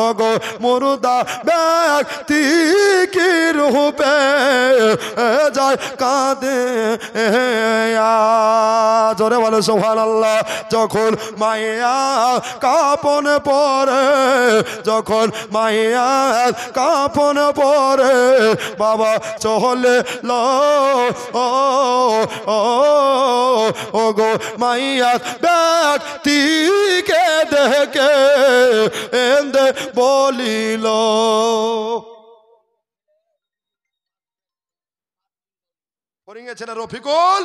ও গো মুর্দা ব্যক্তি কি রূপে যায় কাঁদে, জোরে বলে সুবহানাল্লাহ। যখন মাইয়া কাপন পরে, যখন মাইয়া কাপন পরে, বাবা চলে লো ও গো মাইয়া ব্যক্তিকে দেখে এন্দে বলিল। ফরিংয়ের ছেলে রফিকুল,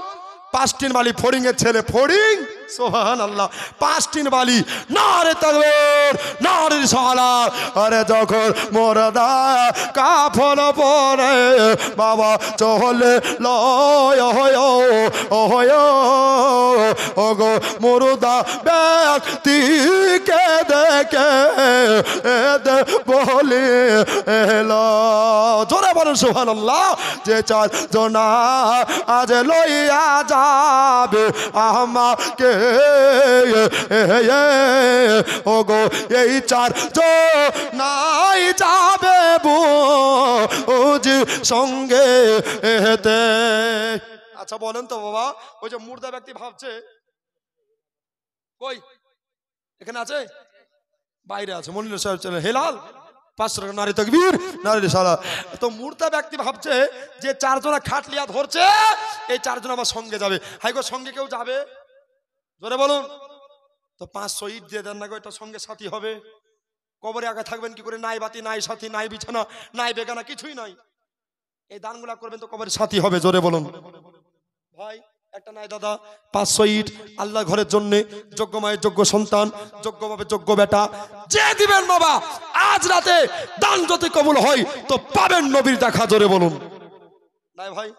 5 বালি ফরিংয়ের ছেলে ফরিং। সুবহানাল্লাহ। 5 বালি। নারে তাকবীর, নারে রিসালাত। আরে যখন মুর্দা কাফন পরে, বাবা চলে লয় ও গো মুর্দা ব্যক্তিকে দেখে বলি এলো, জোরে বলেন সুবহানাল্লাহ। যে 4 জনা আজ লইয়া যাবে আমাকে, ও গো এই 4 জনাই যাবে বুঝ সঙ্গে এতে। আচ্ছা বলেন তো বাবা, ওই যে মুর্দা ব্যক্তি ভাবছে কই, এখানে আছে? বাইরে আছে। মনির সাহেব চলে হেলাল 500 টাকা। নারে তাকবীর, নারে রিসালাত। তো মুর্দা ব্যক্তি ভাবছে যে 4 জনা খাটলিয়া ধরছে, এই 4 জন আমার সঙ্গে যাবে। হাই গো, সঙ্গে কেউ যাবে? জোরে বলুন। তো 500 ইট দিয়ে দেন না গো, এটা সঙ্গে সাথী হবে। কবরে আগে থাকবেন কি করে? নাই বাতি, নাই সাথী, নাই বিছানা, নাই বেগানা, কিছুই নাই। এই দানগুলা করবেন তো কবরে সাথী হবে। জোরে বলুন ভাই। একটা নাই দাদা, 500 ইট আল্লাহ ঘরের জন্য, যোগ্য মায়ের যোগ্য সন্তান, যোগ্য বাবা যোগ্য বেটা, যে দিবেন বাবা আজ রাতে দান যদি কবুল হয় তো পাবেন নবীর দেখা। জোরে বলুন নাই ভাই?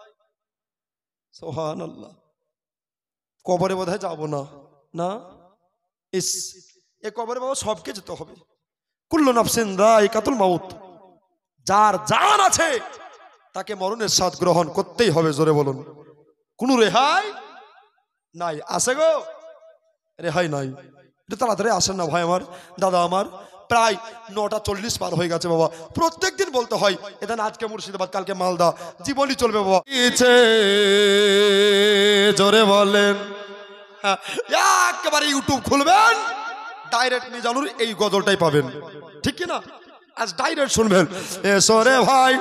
সুবহানাল্লাহ। কবরে বোধহয় যাবো না, না ইস, এ কবরে বাবা সবকে যেতে হবে। কুল্লু নাফসিন যায়কাতুল মাউত, যার জান আছে তাকে মরণের স্বাদ গ্রহণ করতেই হবে। জোরে বলুন কোনো রেহাই নাই। আছে গো রেহাই নাই। এটা তাড়াতাড়ি আসেন না ভাই আমার, দাদা আমার। প্রায় 9:40 পার হয়ে গেছে বাবা। প্রত্যেক দিন বলতে হয় এটা আজকে মুর্শিদাবাদ কালকে মালদা, জীবনই চলবে বাবা। জোরে বলেন। হ্যাঁ, একেবারে ইউটিউব খুলবেন, ডাইরেক্ট মিজানুর এই গজলটাই পাবেন, ঠিক কি না? আজ ডাইরেক্ট শুনবেন। এসো রে ভাই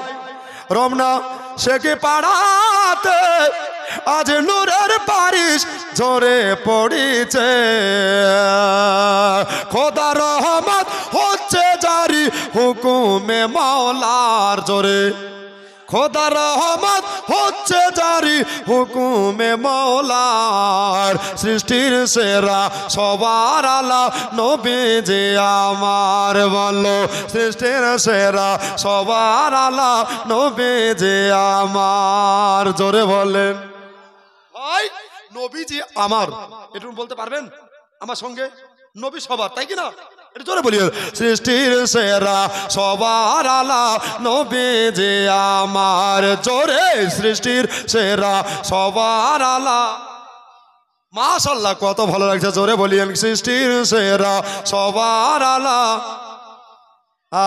রমনা শেখে পাড়াতে, আজ নূরের বারিশ ঝরে পড়েছে, খোদা রহমত হচ্ছে জারি হুকুমে মাওলার। জোরে খোদা রহমত হচ্ছে জারি হুকুমে মাওলার। সৃষ্টির সেরা সবার আলা নবী যে আমার, বলো সৃষ্টির সেরা সবার আলা নবী যে আমার। জোরে বলেন ভাই নবীজি আমার, একটু বলতে পারবেন আমার সঙ্গে? নবী সবার, তাই কি না? এটা জোরে বলি। সৃষ্টির সেরা সবার আলা নবী যে আমার। জোরে সৃষ্টির সেরা সবার আলা। মাশাআল্লাহ কত ভালো লাগছে। জোরে বলিয়েন সৃষ্টির সেরা সবার আলা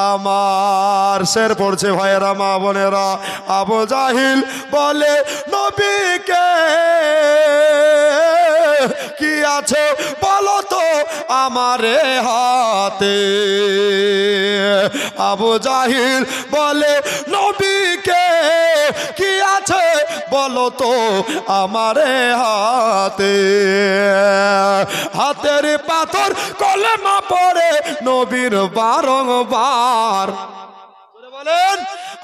আমার। শের পড়ছে ভাইয়েরা মা বোনেরা। আবু জাহিল বলে নবীকে কি আছে বলো তো আমারে হাতে। আবু জাহিল বলে নবীকে কি আছে বলো তো আমারে হাতে। হাতের পাথর কলেমা পড়ে নবীর বারংবার। বলেন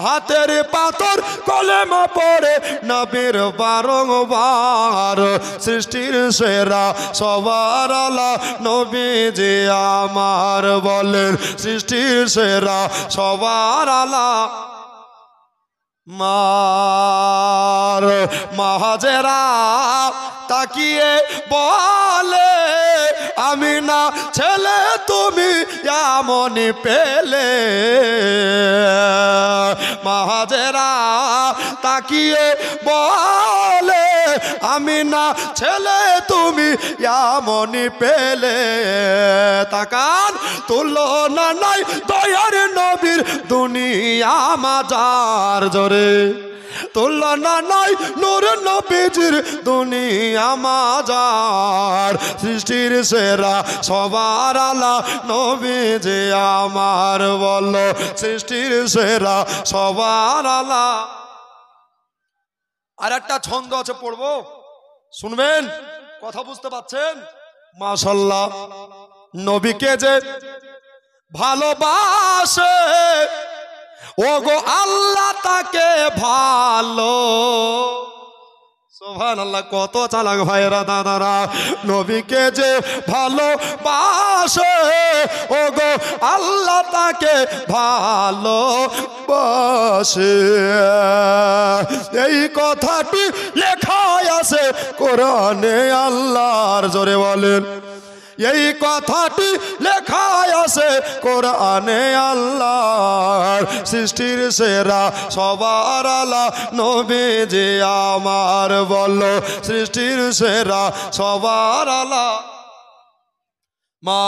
হাতের পাথর কলেমা পড়ে নবীর বারংবার। সৃষ্টির সেরা সবার আলা নবী যে আমার, বলেন সৃষ্টির সেরা সবার আলা। মার মাহাজেরা তাকিয়ে বলে আমি না ছেলে তুমি এমন পেলে। মাহাজেরা তাকিয়ে বলে আমি না ছেলে তুমি এমন পেলে। তাকান তুলনা নাই দয়ার নবীর দুনিয়া মাজার। জোরে তুলনা নাই নূর নবীজির দুনিয়া মাজার। সৃষ্টির সেরা সবার আলা নবী যে আমার, বলো সৃষ্টির সেরা সবার আলা। আর একটা ছন্দ আছে পড়বো, শুনবেন, কথা বুঝতে পারছেন? মাশাআল্লাহ নবীকে যে ভালোবাসে ওগো আল্লাহ তাকে ভালো। সুবহানাল্লাহ কত চালাক ভাইরা দাদারা। নবীকে যে ভালোবাসে ওগো আল্লাহ তাকে ভালোবাসে। এই কথাটি লেখা আছে কোরআনে আল্লাহর। জোরে বলেন এই কথাটি লেখা আছে কোরআনে আল্লাহর। সৃষ্টির সেরা সবার আলা নবী যে আমার, বলো সৃষ্টির সেরা সবার আলা। মা